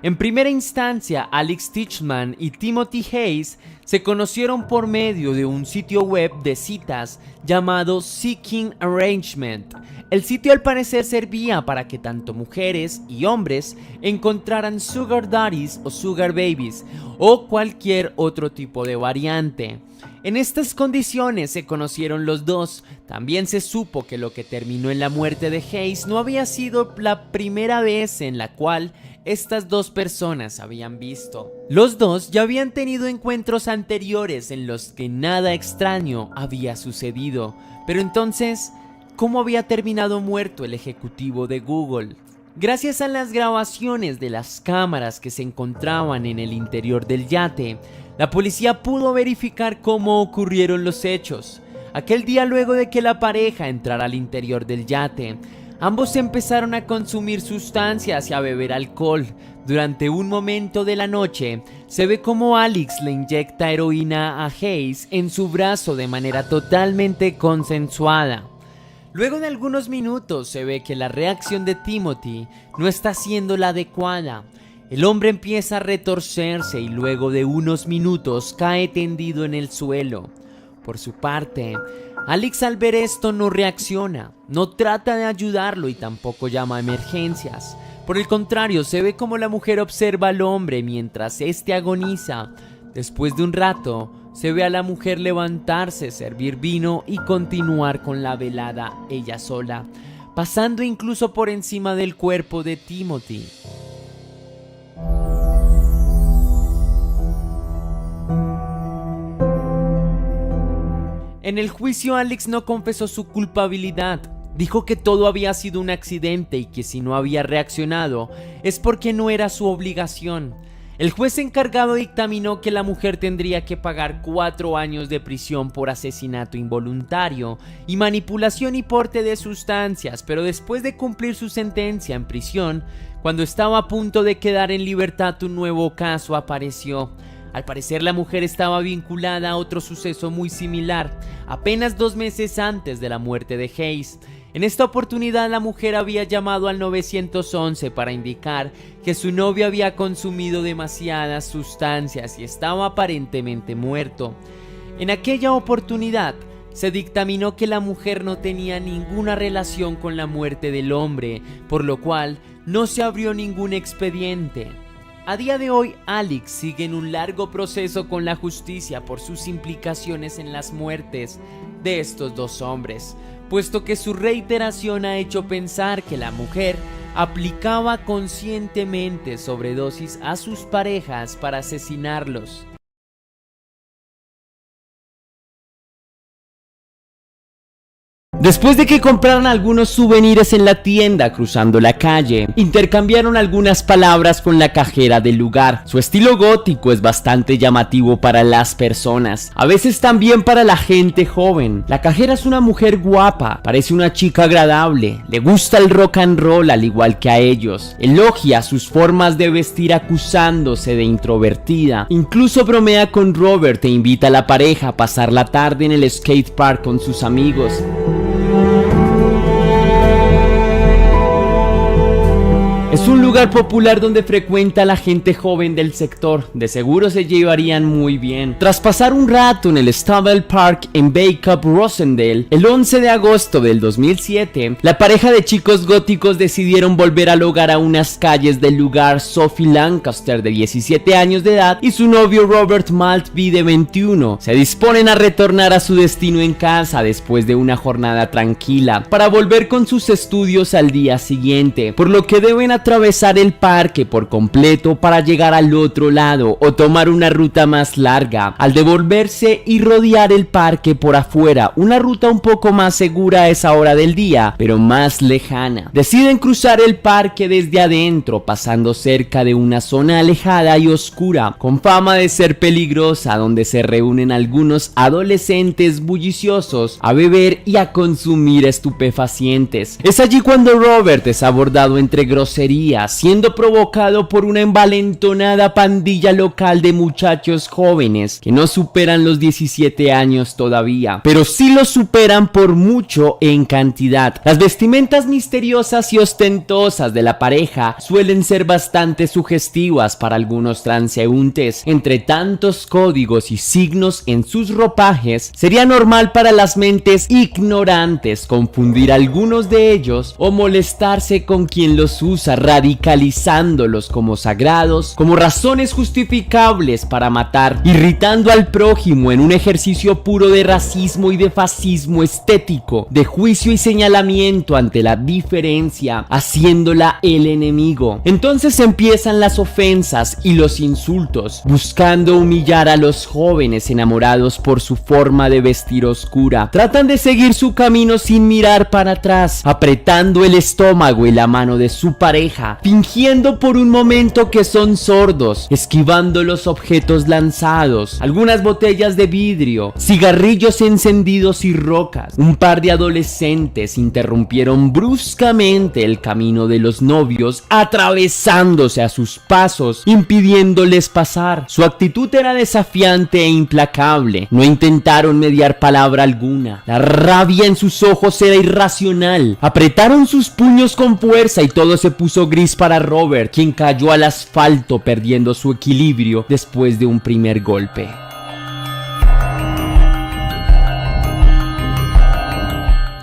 En primera instancia, Alex Tichelman y Timothy Hayes se conocieron por medio de un sitio web de citas llamado Seeking Arrangement. El sitio al parecer servía para que tanto mujeres y hombres encontraran sugar daddies o sugar babies o cualquier otro tipo de variante. En estas condiciones se conocieron los dos. También se supo que lo que terminó en la muerte de Hayes no había sido la primera vez en la cual estas dos personas habían visto. Los dos ya habían tenido encuentros anteriores en los que nada extraño había sucedido. Pero entonces, ¿cómo había terminado muerto el ejecutivo de Google? Gracias a las grabaciones de las cámaras que se encontraban en el interior del yate, la policía pudo verificar cómo ocurrieron los hechos. Aquel día, luego de que la pareja entrara al interior del yate, ambos empezaron a consumir sustancias y a beber alcohol. Durante un momento de la noche, se ve como Alex le inyecta heroína a Hayes en su brazo de manera totalmente consensuada. Luego de algunos minutos se ve que la reacción de Timothy no está siendo la adecuada. El hombre empieza a retorcerse y luego de unos minutos cae tendido en el suelo. Por su parte, Alex, al ver esto, no reacciona, no trata de ayudarlo y tampoco llama a emergencias. Por el contrario, se ve como la mujer observa al hombre mientras este agoniza. Después de un rato, se ve a la mujer levantarse, servir vino y continuar con la velada ella sola, pasando incluso por encima del cuerpo de Timothy. En el juicio, Alex no confesó su culpabilidad. Dijo que todo había sido un accidente y que si no había reaccionado es porque no era su obligación. El juez encargado dictaminó que la mujer tendría que pagar 4 años de prisión por asesinato involuntario y manipulación y porte de sustancias, pero después de cumplir su sentencia en prisión, cuando estaba a punto de quedar en libertad, un nuevo caso apareció. Al parecer, la mujer estaba vinculada a otro suceso muy similar, apenas 2 meses antes de la muerte de Hayes. En esta oportunidad, la mujer había llamado al 911 para indicar que su novio había consumido demasiadas sustancias y estaba aparentemente muerto. En aquella oportunidad, se dictaminó que la mujer no tenía ninguna relación con la muerte del hombre, por lo cual no se abrió ningún expediente. A día de hoy, Alex sigue en un largo proceso con la justicia por sus implicaciones en las muertes de estos dos hombres, puesto que su reiteración ha hecho pensar que la mujer aplicaba conscientemente sobredosis a sus parejas para asesinarlos. Después de que compraran algunos souvenirs en la tienda cruzando la calle, intercambiaron algunas palabras con la cajera del lugar. Su estilo gótico es bastante llamativo para las personas, a veces también para la gente joven. La cajera es una mujer guapa, parece una chica agradable, le gusta el rock and roll al igual que a ellos, elogia sus formas de vestir acusándose de introvertida, incluso bromea con Robert e invita a la pareja a pasar la tarde en el skate park con sus amigos. Es un lugar popular donde frecuenta la gente joven del sector, de seguro se llevarían muy bien. Tras pasar un rato en el Stubble Park en Backup, Rosendale, el 11 de agosto del 2007, la pareja de chicos góticos decidieron volver al hogar a unas calles del lugar. Sophie Lancaster, de 17 años de edad, y su novio Robert Maltby, de 21, se disponen a retornar a su destino en casa después de una jornada tranquila, para volver con sus estudios al día siguiente, por lo que deben atravesar el parque por completo para llegar al otro lado o tomar una ruta más larga. Al devolverse y rodear el parque por afuera, una ruta un poco más segura a esa hora del día, pero más lejana, deciden cruzar el parque desde adentro, pasando cerca de una zona alejada y oscura, con fama de ser peligrosa, donde se reúnen algunos adolescentes bulliciosos a beber y a consumir estupefacientes. Es allí cuando Robert es abordado entre groserías, siendo provocado por una envalentonada pandilla local de muchachos jóvenes que no superan los 17 años todavía, pero sí los superan por mucho en cantidad. Las vestimentas misteriosas y ostentosas de la pareja suelen ser bastante sugestivas para algunos transeúntes. Entre tantos códigos y signos en sus ropajes, sería normal para las mentes ignorantes confundir a algunos de ellos o molestarse con quien los usa, radicalizándolos como sagrados, como razones justificables para matar, irritando al prójimo en un ejercicio puro de racismo y de fascismo estético, de juicio y señalamiento ante la diferencia, haciéndola el enemigo. Entonces empiezan las ofensas y los insultos, buscando humillar a los jóvenes enamorados por su forma de vestir oscura. Tratan de seguir su camino sin mirar para atrás, apretando el estómago y la mano de su pareja, fingiendo por un momento que son sordos, esquivando los objetos lanzados, algunas botellas de vidrio, cigarrillos encendidos y rocas. Un par de adolescentes interrumpieron bruscamente el camino de los novios, atravesándose a sus pasos, impidiéndoles pasar. Su actitud era desafiante e implacable. No intentaron mediar palabra alguna. La rabia en sus ojos era irracional. Apretaron sus puños con fuerza y todo se puso gris para Robert, quien cayó al asfalto perdiendo su equilibrio después de un primer golpe.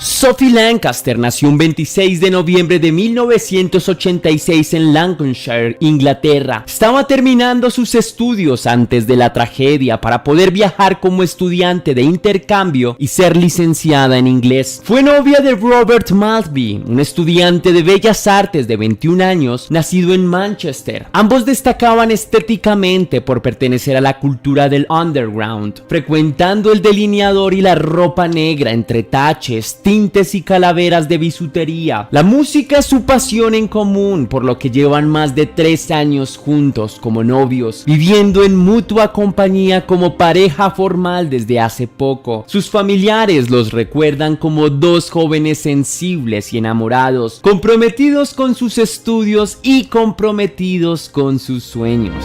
Sophie Lancaster nació un 26 de noviembre de 1986 en Lancashire, Inglaterra. Estaba terminando sus estudios antes de la tragedia para poder viajar como estudiante de intercambio y ser licenciada en inglés. Fue novia de Robert Maltby, un estudiante de bellas artes de 21 años, nacido en Manchester. Ambos destacaban estéticamente por pertenecer a la cultura del underground, frecuentando el delineador y la ropa negra entre taches, tintes y calaveras de bisutería. La música es su pasión en común, por lo que llevan más de 3 años juntos como novios, viviendo en mutua compañía como pareja formal desde hace poco. Sus familiares los recuerdan como dos jóvenes sensibles y enamorados, comprometidos con sus estudios y comprometidos con sus sueños.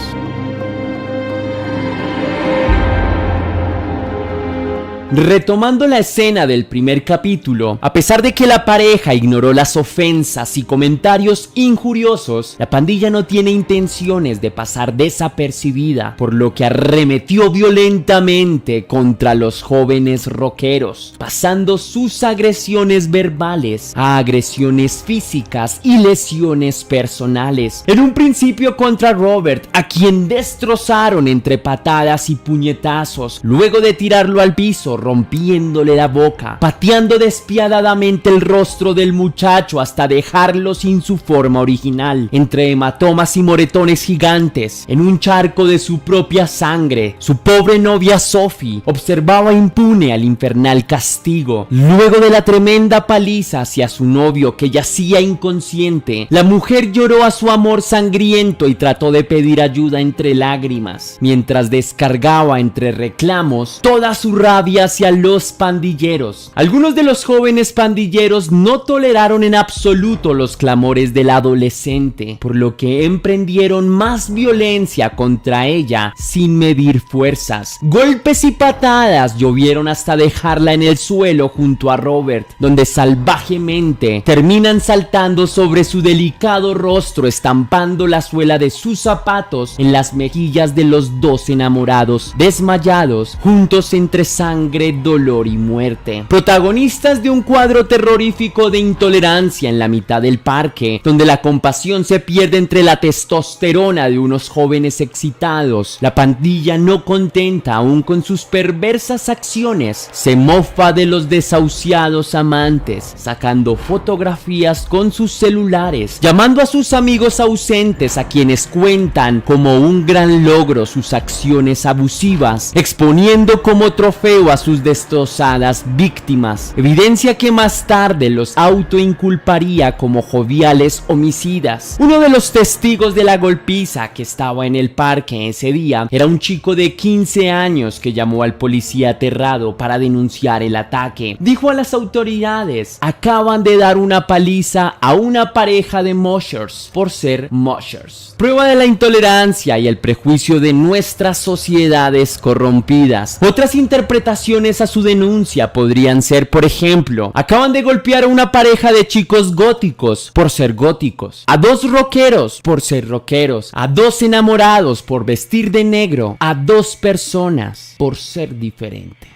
Retomando la escena del primer capítulo, a pesar de que la pareja ignoró las ofensas y comentarios injuriosos, la pandilla no tiene intenciones de pasar desapercibida, por lo que arremetió violentamente contra los jóvenes rockeros, pasando sus agresiones verbales a agresiones físicas y lesiones personales. En un principio contra Robert, a quien destrozaron entre patadas y puñetazos, luego de tirarlo al piso, rompiéndole la boca, pateando despiadadamente el rostro del muchacho hasta dejarlo sin su forma original, entre hematomas y moretones gigantes, en un charco de su propia sangre. Su pobre novia Sophie observaba impune al infernal castigo. Luego de la tremenda paliza hacia su novio que yacía inconsciente, la mujer lloró a su amor sangriento y trató de pedir ayuda entre lágrimas, mientras descargaba entre reclamos toda su rabia hacia los pandilleros. Algunos de los jóvenes pandilleros no toleraron en absoluto los clamores del adolescente, por lo que emprendieron más violencia contra ella sin medir fuerzas. Golpes y patadas llovieron hasta dejarla en el suelo junto a Robert, donde salvajemente terminan saltando sobre su delicado rostro, estampando la suela de sus zapatos en las mejillas de los dos enamorados, desmayados, juntos entre sangre, dolor y muerte. Protagonistas de un cuadro terrorífico de intolerancia en la mitad del parque, donde la compasión se pierde entre la testosterona de unos jóvenes excitados. La pandilla, no contenta aún con sus perversas acciones, se mofa de los desahuciados amantes, sacando fotografías con sus celulares, llamando a sus amigos ausentes, a quienes cuentan como un gran logro sus acciones abusivas, exponiendo como trofeo a sus destrozadas víctimas, evidencia que más tarde los autoinculparía como joviales homicidas. Uno de los testigos de la golpiza que estaba en el parque ese día era un chico de 15 años que llamó al policía aterrado para denunciar el ataque. Dijo a las autoridades: acaban de dar una paliza a una pareja de moshers por ser moshers. Prueba de la intolerancia y el prejuicio de nuestras sociedades corrompidas. Otras interpretaciones a su denuncia podrían ser, por ejemplo, acaban de golpear a una pareja de chicos góticos por ser góticos, a dos rockeros por ser rockeros, a dos enamorados por vestir de negro, a dos personas por ser diferente.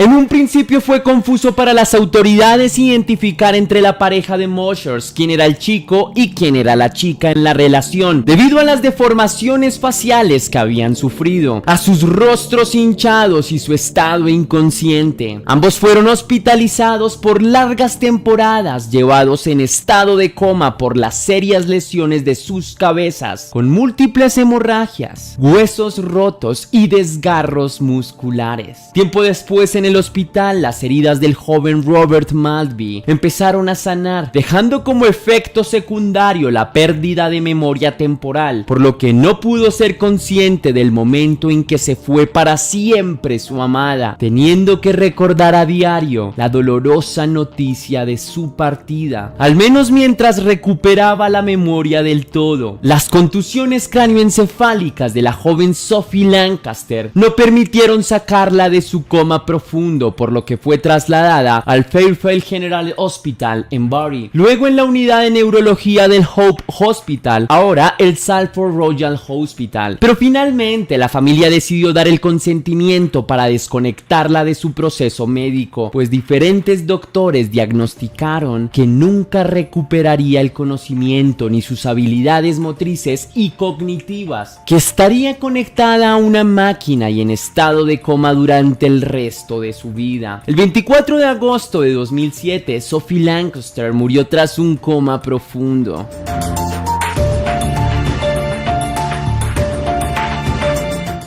En un principio fue confuso para las autoridades identificar entre la pareja de Moshers quién era el chico y quién era la chica en la relación, debido a las deformaciones faciales que habían sufrido, a sus rostros hinchados y su estado inconsciente. Ambos fueron hospitalizados por largas temporadas, llevados en estado de coma por las serias lesiones de sus cabezas, con múltiples hemorragias, huesos rotos y desgarros musculares. Tiempo después, en el hospital, las heridas del joven Robert Maltby empezaron a sanar, dejando como efecto secundario la pérdida de memoria temporal, por lo que no pudo ser consciente del momento en que se fue para siempre su amada, teniendo que recordar a diario la dolorosa noticia de su partida, al menos mientras recuperaba la memoria del todo. Las contusiones cráneoencefálicas de la joven Sophie Lancaster no permitieron sacarla de su coma profundo, por lo que fue trasladada al Fairfield General Hospital en Bury, luego en la unidad de neurología del Hope Hospital, ahora el Salford Royal Hospital. Pero finalmente la familia decidió dar el consentimiento para desconectarla de su proceso médico, pues diferentes doctores diagnosticaron que nunca recuperaría el conocimiento ni sus habilidades motrices y cognitivas, que estaría conectada a una máquina y en estado de coma durante el resto de su vida. El 24 de agosto de 2007, Sophie Lancaster murió tras un coma profundo.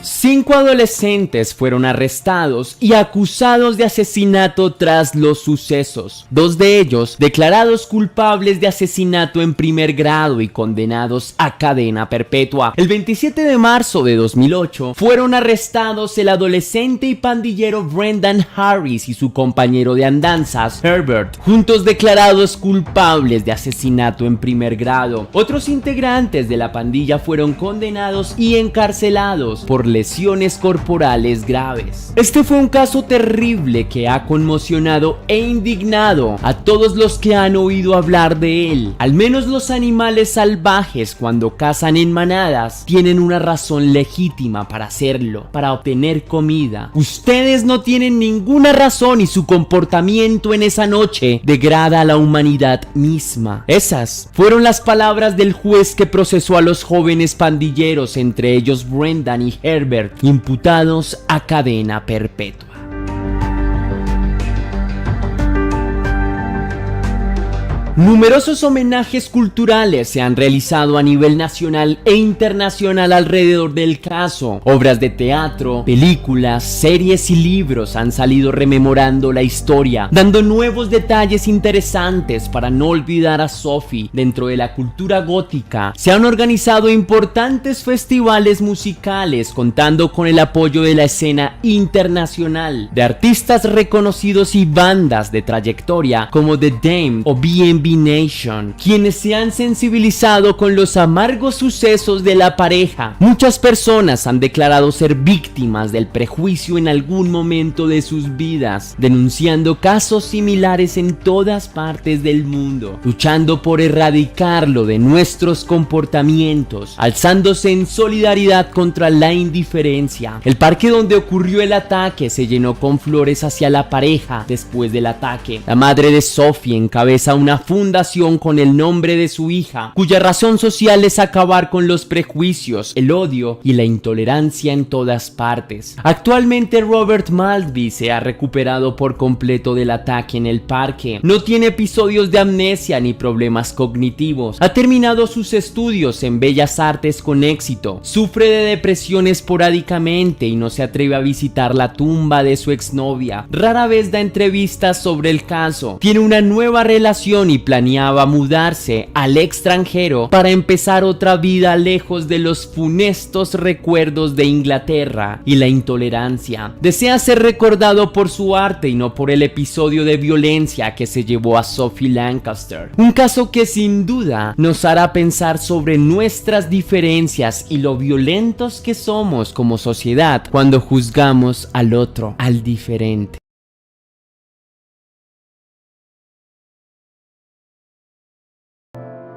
5 adolescentes fueron arrestados y acusados de asesinato tras los sucesos. 2 de ellos declarados culpables de asesinato en primer grado y condenados a cadena perpetua. El 27 de marzo de 2008 fueron arrestados el adolescente y pandillero Brendan Harris y su compañero de andanzas Herbert, juntos declarados culpables de asesinato en primer grado. Otros integrantes de la pandilla fueron condenados y encarcelados por lesiones corporales graves. Este fue un caso terrible que ha conmocionado e indignado a todos los que han oído hablar de él. Al menos los animales salvajes, cuando cazan en manadas, tienen una razón legítima para hacerlo, para obtener comida. Ustedes no tienen ninguna razón y su comportamiento en esa noche degrada a la humanidad misma. Esas fueron las palabras del juez que procesó a los jóvenes pandilleros, entre ellos Brendan y Herbert, imputados a cadena perpetua. Numerosos homenajes culturales se han realizado a nivel nacional e internacional alrededor del caso. Obras de teatro, películas, series y libros han salido rememorando la historia, dando nuevos detalles interesantes para no olvidar a Sophie. Dentro de la cultura gótica se han organizado importantes festivales musicales, contando con el apoyo de la escena internacional, de artistas reconocidos y bandas de trayectoria como The Dame o B&B Nation, quienes se han sensibilizado con los amargos sucesos de la pareja. Muchas personas han declarado ser víctimas del prejuicio en algún momento de sus vidas, denunciando casos similares en todas partes del mundo, luchando por erradicarlo de nuestros comportamientos, alzándose en solidaridad contra la indiferencia. El parque donde ocurrió el ataque se llenó con flores hacia la pareja después del ataque. La madre de Sophie encabeza una fundación con el nombre de su hija, cuya razón social es acabar con los prejuicios, el odio y la intolerancia en todas partes. Actualmente Robert Maltby se ha recuperado por completo del ataque en el parque. No tiene episodios de amnesia ni problemas cognitivos. Ha terminado sus estudios en Bellas Artes con éxito. Sufre de depresión esporádicamente y no se atreve a visitar la tumba de su exnovia. Rara vez da entrevistas sobre el caso. Tiene una nueva relación y planeaba mudarse al extranjero para empezar otra vida lejos de los funestos recuerdos de Inglaterra y la intolerancia. Desea ser recordado por su arte y no por el episodio de violencia que se llevó a Sophie Lancaster. Un caso que sin duda nos hará pensar sobre nuestras diferencias y lo violentos que somos como sociedad cuando juzgamos al otro, al diferente.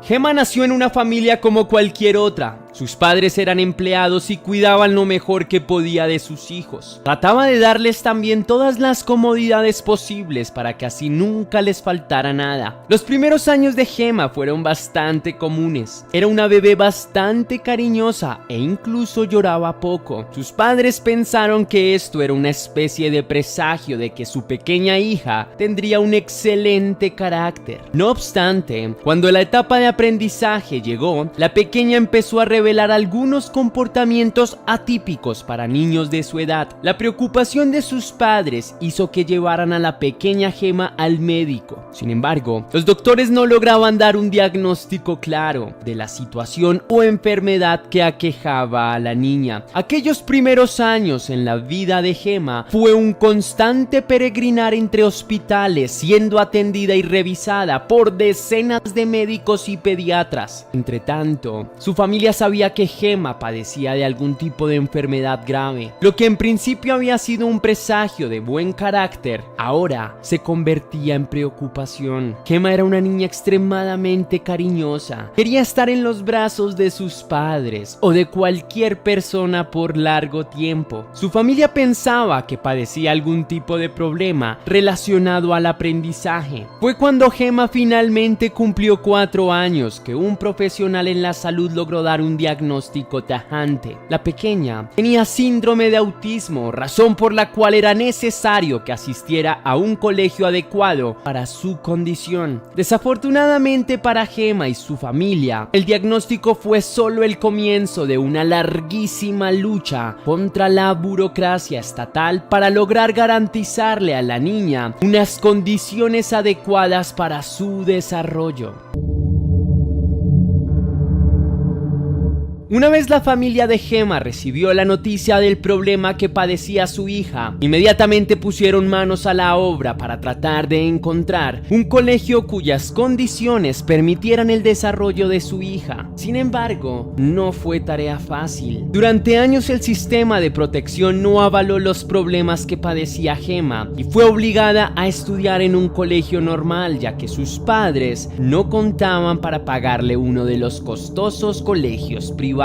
Gemma nació en una familia como cualquier otra. Sus padres eran empleados y cuidaban lo mejor que podía de sus hijos. Trataba de darles también todas las comodidades posibles para que así nunca les faltara nada. Los primeros años de Gemma fueron bastante comunes. Era una bebé bastante cariñosa e incluso lloraba poco. Sus padres pensaron que esto era una especie de presagio de que su pequeña hija tendría un excelente carácter. No obstante, cuando la etapa de aprendizaje llegó, la pequeña empezó a revelar algunos comportamientos atípicos para niños de su edad. La preocupación de sus padres hizo que llevaran a la pequeña Gemma al médico. Sin embargo, los doctores no lograban dar un diagnóstico claro de la situación o enfermedad que aquejaba a la niña. Aquellos primeros años en la vida de Gemma fue un constante peregrinar entre hospitales, siendo atendida y revisada por decenas de médicos y pediatras. Entre tanto, su familia sabía que Gemma padecía de algún tipo de enfermedad grave. Lo que en principio había sido un presagio de buen carácter, ahora se convertía en preocupación. Gemma era una niña extremadamente cariñosa. Quería estar en los brazos de sus padres o de cualquier persona por largo tiempo. Su familia pensaba que padecía algún tipo de problema relacionado al aprendizaje. Fue cuando Gemma finalmente cumplió 4 años que un profesional en la salud logró dar un diagnóstico tajante. La pequeña tenía síndrome de autismo, razón por la cual era necesario que asistiera a un colegio adecuado para su condición. Desafortunadamente para Gemma y su familia, el diagnóstico fue solo el comienzo de una larguísima lucha contra la burocracia estatal para lograr garantizarle a la niña unas condiciones adecuadas para su desarrollo. Una vez la familia de Gemma recibió la noticia del problema que padecía su hija, inmediatamente pusieron manos a la obra para tratar de encontrar un colegio cuyas condiciones permitieran el desarrollo de su hija. Sin embargo, no fue tarea fácil. Durante años el sistema de protección no avaló los problemas que padecía Gemma y fue obligada a estudiar en un colegio normal, ya que sus padres no contaban para pagarle uno de los costosos colegios privados.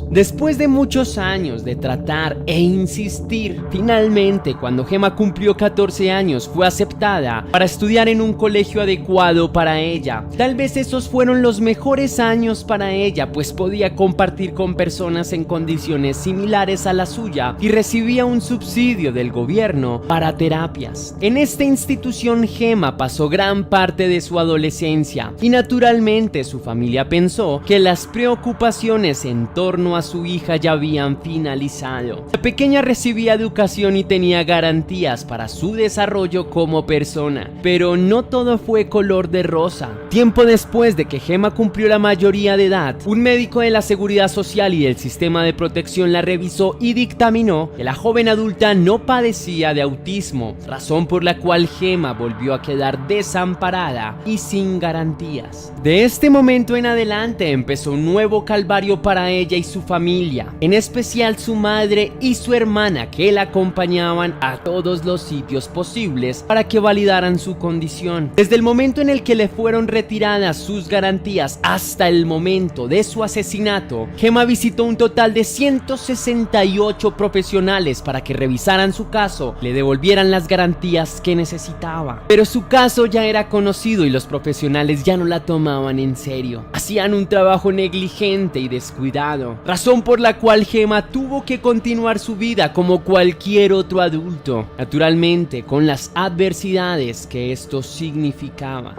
Después de muchos años de tratar e insistir, finalmente cuando Gemma cumplió 14 años fue aceptada para estudiar en un colegio adecuado para ella. Tal vez esos fueron los mejores años para ella, pues podía compartir con personas en condiciones similares a la suya y recibía un subsidio del gobierno para terapias. En esta institución Gemma pasó gran parte de su adolescencia y naturalmente su familia pensó que las preocupaciones en torno a su hija ya habían finalizado. La pequeña recibía educación y tenía garantías para su desarrollo como persona, pero no todo fue color de rosa. Tiempo después de que Gemma cumplió la mayoría de edad, un médico de la Seguridad Social y del Sistema de Protección la revisó y dictaminó que la joven adulta no padecía de autismo, razón por la cual Gemma volvió a quedar desamparada y sin garantías. De este momento en adelante empezó un nuevo calvario para ella y su familia, en especial su madre y su hermana, que la acompañaban a todos los sitios posibles para que validaran su condición. Desde el momento en el que le fueron retiradas sus garantías hasta el momento de su asesinato, Gemma visitó un total de 168 profesionales para que revisaran su caso, le devolvieran las garantías que necesitaba. Pero su caso ya era conocido y los profesionales ya no la tomaban en serio. Hacían un trabajo negligente y descuidado, razón por la cual Gemma tuvo que continuar su vida como cualquier otro adulto, naturalmente con las adversidades que esto significaba.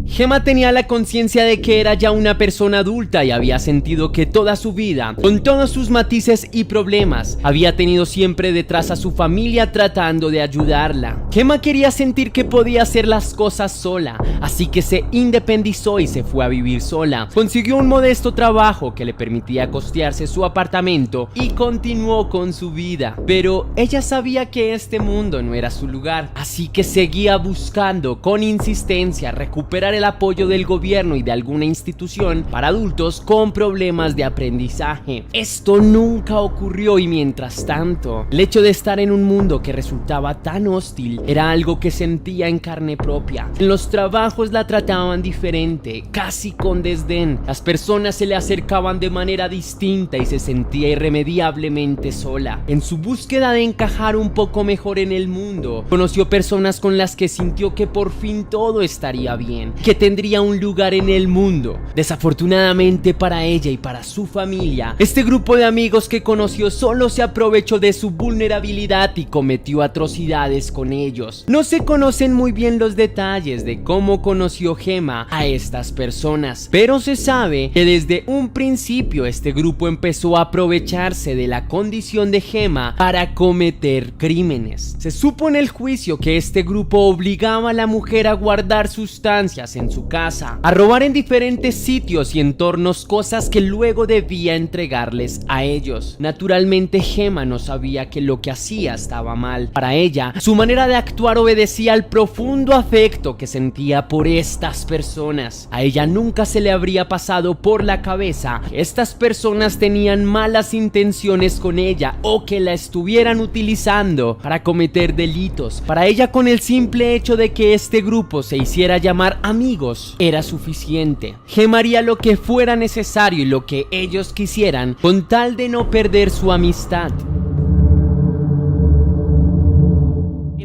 Gemma tenía la conciencia de que era ya una persona adulta y había sentido que toda su vida, con todos sus matices y problemas, había tenido siempre detrás a su familia tratando de ayudarla. Gemma quería sentir que podía hacer las cosas sola, así que se independizó y se fue a vivir sola. Consiguió un modesto trabajo que le permitía costearse su apartamento y continuó con su vida. Pero ella sabía que este mundo no era su lugar, así que seguía buscando con insistencia recuperar el apoyo del gobierno y de alguna institución para adultos con problemas de aprendizaje. Esto nunca ocurrió y mientras tanto, el hecho de estar en un mundo que resultaba tan hostil era algo que sentía en carne propia. En los trabajos la trataban diferente, casi con desdén. Las personas se le acercaban de manera distinta y se sentía irremediablemente sola. En su búsqueda de encajar un poco mejor en el mundo, conoció personas con las que sintió que por fin todo estaría bien, que tendría un lugar en el mundo. Desafortunadamente para ella y para su familia, este grupo de amigos que conoció solo se aprovechó de su vulnerabilidad y cometió atrocidades con ellos. No se conocen muy bien los detalles de cómo conoció Gemma a estas personas, pero se sabe que desde un principio este grupo empezó a aprovecharse de la condición de Gemma para cometer crímenes. Se supo en el juicio que este grupo obligaba a la mujer a guardar sustancias en su casa, a robar en diferentes sitios y entornos cosas que luego debía entregarles a ellos. Naturalmente Gemma no sabía que lo que hacía estaba mal. Para ella, su manera de actuar obedecía al profundo afecto que sentía por estas personas. A ella nunca se le habría pasado por la cabeza que estas personas tenían malas intenciones con ella o que la estuvieran utilizando para cometer delitos. Para ella, con el simple hecho de que este grupo se hiciera llamar amigos era suficiente. Gemma haría lo que fuera necesario y lo que ellos quisieran con tal de no perder su amistad.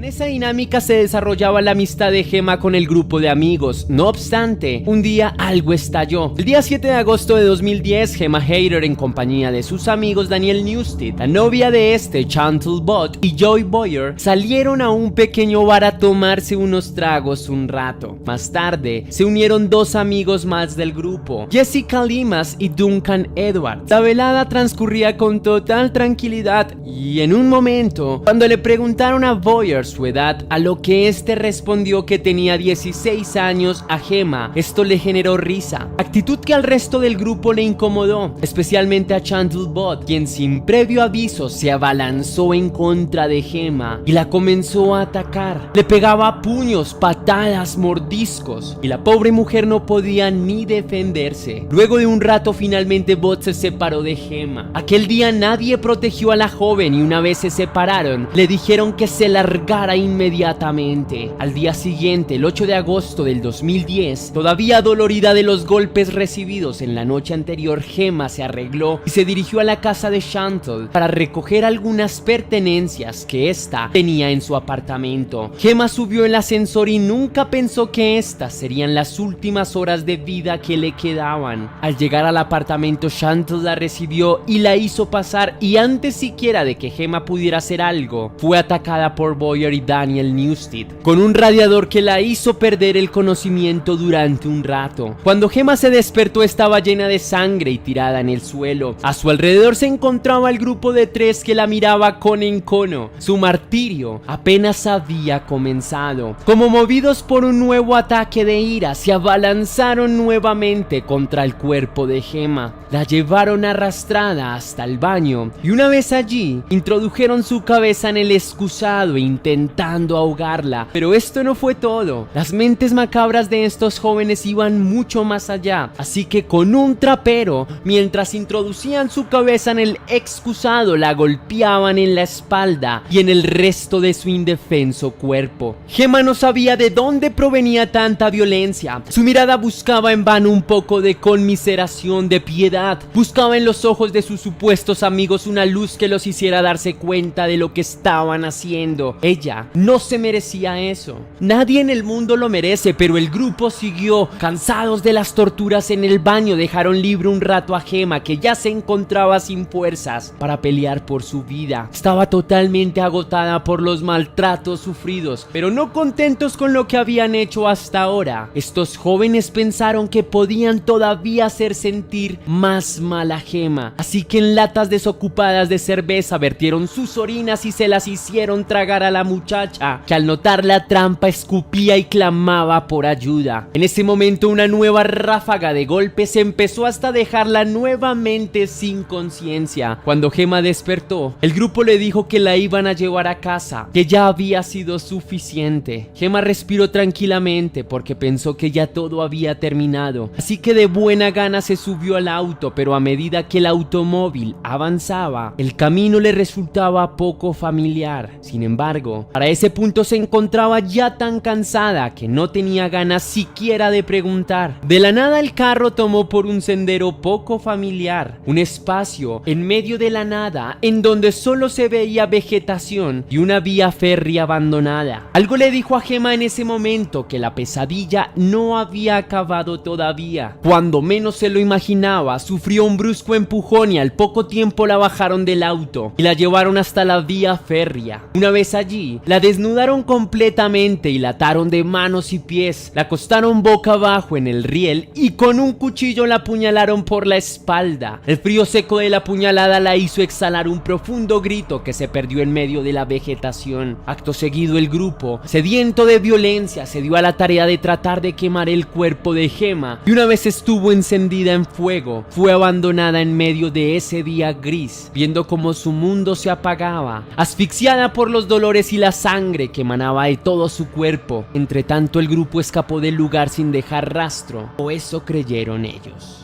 En esa dinámica se desarrollaba la amistad de Gemma con el grupo de amigos. No obstante, un día algo estalló. El día 7 de agosto de 2010, Gemma Hayter, en compañía de sus amigos Daniel Newstead, la novia de Chantal Bott y Joy Boyer, salieron a un pequeño bar a tomarse unos tragos un rato. Más tarde, se unieron dos amigos más del grupo, Jessica Limas y Duncan Edwards. La velada transcurría con total tranquilidad y en un momento, cuando le preguntaron a Boyer su edad, a lo que este respondió que tenía 16 años, a Gemma esto le generó risa, actitud que al resto del grupo le incomodó, especialmente a Chantal Bott, quien sin previo aviso se abalanzó en contra de Gemma y la comenzó a atacar. Le pegaba puños, patadas, mordiscos y la pobre mujer no podía ni defenderse. Luego de un rato finalmente Bott se separó de Gemma. Aquel día nadie protegió a la joven y una vez se separaron le dijeron que se largara inmediatamente. Al día siguiente, el 8 de agosto del 2010, todavía dolorida de los golpes recibidos en la noche anterior, Gemma se arregló y se dirigió a la casa de Chantal para recoger algunas pertenencias que ésta tenía en su apartamento. Gemma subió el ascensor y nunca pensó que estas serían las últimas horas de vida que le quedaban. Al llegar al apartamento, Chantal la recibió y la hizo pasar, y antes siquiera de que Gemma pudiera hacer algo, fue atacada por Boyer y Daniel Newstead con un radiador que la hizo perder el conocimiento durante un rato. Cuando Gemma se despertó estaba llena de sangre y tirada en el suelo. A su alrededor se encontraba el grupo de tres que la miraba con encono. Su martirio apenas había comenzado. Como movidos por un nuevo ataque de ira, se abalanzaron nuevamente contra el cuerpo de Gemma. La llevaron arrastrada hasta el baño y una vez allí introdujeron su cabeza en el excusado intentando ahogarla. Pero esto no fue todo. Las mentes macabras de estos jóvenes iban mucho más allá, así que con un trapero, mientras introducían su cabeza en el excusado, la golpeaban en la espalda y en el resto de su indefenso cuerpo. Gemma no sabía de dónde provenía tanta violencia. Su mirada buscaba en vano un poco de conmiseración, de piedad. Buscaba en los ojos de sus supuestos amigos una luz que los hiciera darse cuenta de lo que estaban haciendo. Ella no se merecía eso. Nadie en el mundo lo merece, pero el grupo siguió. Cansados de las torturas en el baño, dejaron libre un rato a Gemma, que ya se encontraba sin fuerzas para pelear por su vida. Estaba totalmente agotada por los maltratos sufridos, pero no contentos con lo que habían hecho hasta ahora. Estos jóvenes pensaron que podían todavía hacer sentir más mal a Gemma, así que en latas desocupadas de cerveza vertieron sus orinas y se las hicieron tragar a la muchacha muchacha, que al notar la trampa escupía y clamaba por ayuda. En ese momento una nueva ráfaga de golpes empezó hasta dejarla nuevamente sin conciencia. Cuando Gemma despertó, el grupo le dijo que la iban a llevar a casa, que ya había sido suficiente. Gemma respiró tranquilamente porque pensó que ya todo había terminado, así que de buena gana se subió al auto, pero a medida que el automóvil avanzaba, el camino le resultaba poco familiar. Sin embargo, para ese punto se encontraba ya tan cansada que no tenía ganas siquiera de preguntar. De la nada el carro tomó por un sendero poco familiar, un espacio en medio de la nada en donde solo se veía vegetación y una vía férrea abandonada. Algo le dijo a Gemma en ese momento que la pesadilla no había acabado todavía. Cuando menos se lo imaginaba, sufrió un brusco empujón y al poco tiempo la bajaron del auto y la llevaron hasta la vía férrea. Una vez allí, la desnudaron completamente y la ataron de manos y pies, la acostaron boca abajo en el riel y con un cuchillo la apuñalaron por la espalda. El frío seco de la puñalada la hizo exhalar un profundo grito que se perdió en medio de la vegetación. Acto seguido, el grupo, sediento de violencia, se dio a la tarea de tratar de quemar el cuerpo de Gemma, y una vez estuvo encendida en fuego, fue abandonada en medio de ese día gris, viendo cómo su mundo se apagaba, asfixiada por los dolores y la sangre que emanaba de todo su cuerpo. Entre tanto, el grupo escapó del lugar sin dejar rastro, o eso creyeron ellos.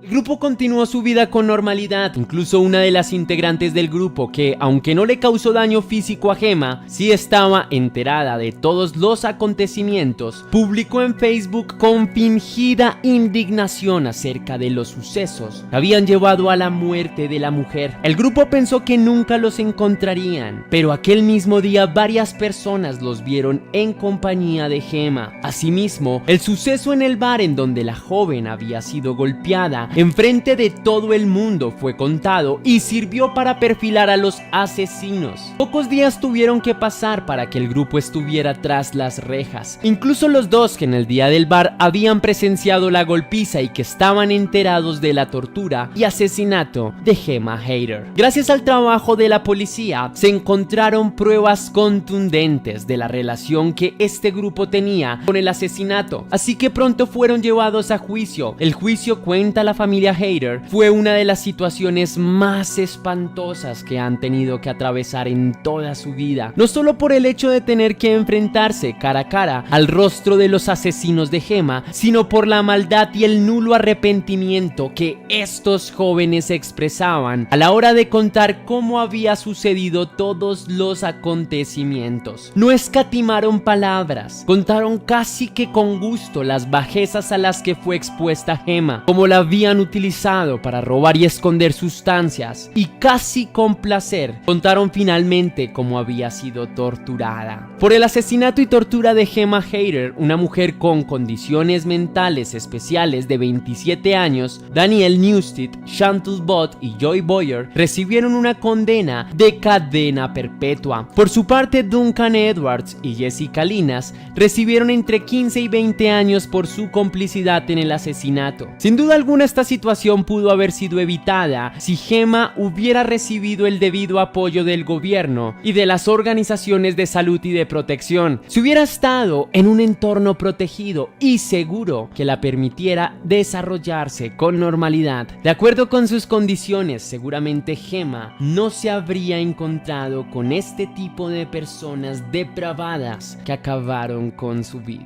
El grupo continuó su vida con normalidad. Incluso una de las integrantes del grupo, que aunque no le causó daño físico a Gemma, sí estaba enterada de todos los acontecimientos, publicó en Facebook con fingida indignación acerca de los sucesos que habían llevado a la muerte de la mujer. El grupo pensó que nunca los encontrarían, pero aquel mismo día varias personas los vieron en compañía de Gemma. Asimismo, el suceso en el bar en donde la joven había sido golpeada enfrente de todo el mundo fue contado y sirvió para perfilar a los asesinos. Pocos días tuvieron que pasar para que el grupo estuviera tras las rejas. Incluso los dos que en el día del bar habían presenciado la golpiza y que estaban enterados de la tortura y asesinato de Gemma Hayter. Gracias al trabajo de la policía, se encontraron pruebas contundentes de la relación que este grupo tenía con el asesinato, así que pronto fueron llevados a juicio. El juicio, cuenta la familia Hayter, fue una de las situaciones más espantosas que han tenido que atravesar en toda su vida, no solo por el hecho de tener que enfrentarse cara a cara al rostro de los asesinos de Gemma, sino por la maldad y el nulo arrepentimiento que estos jóvenes expresaban a la hora de contar cómo había sucedido todos los acontecimientos. No escatimaron palabras, contaron casi que con gusto las bajezas a las que fue expuesta Gemma, como la habían utilizado para robar y esconder sustancias, y casi con placer contaron finalmente cómo había sido torturada. Por el asesinato y tortura de Gemma Hayter, una mujer con condiciones mentales especiales de 27 años, Danielle Newstead, Chantal Bott y Joy Boyer recibieron una condena de cadena perpetua. Por su parte, Duncan Edwards y Jessica Linas recibieron entre 15 y 20 años por su complicidad en el asesinato. Sin duda alguna, esta situación pudo haber sido evitada si Gemma hubiera recibido el debido apoyo del gobierno y de las organizaciones de salud y de protección, si hubiera estado en un entorno protegido y seguro que la permitiera desarrollarse con normalidad. De acuerdo con sus condiciones, seguramente Gemma no se habría encontrado con este tipo de personas depravadas que acabaron con su vida.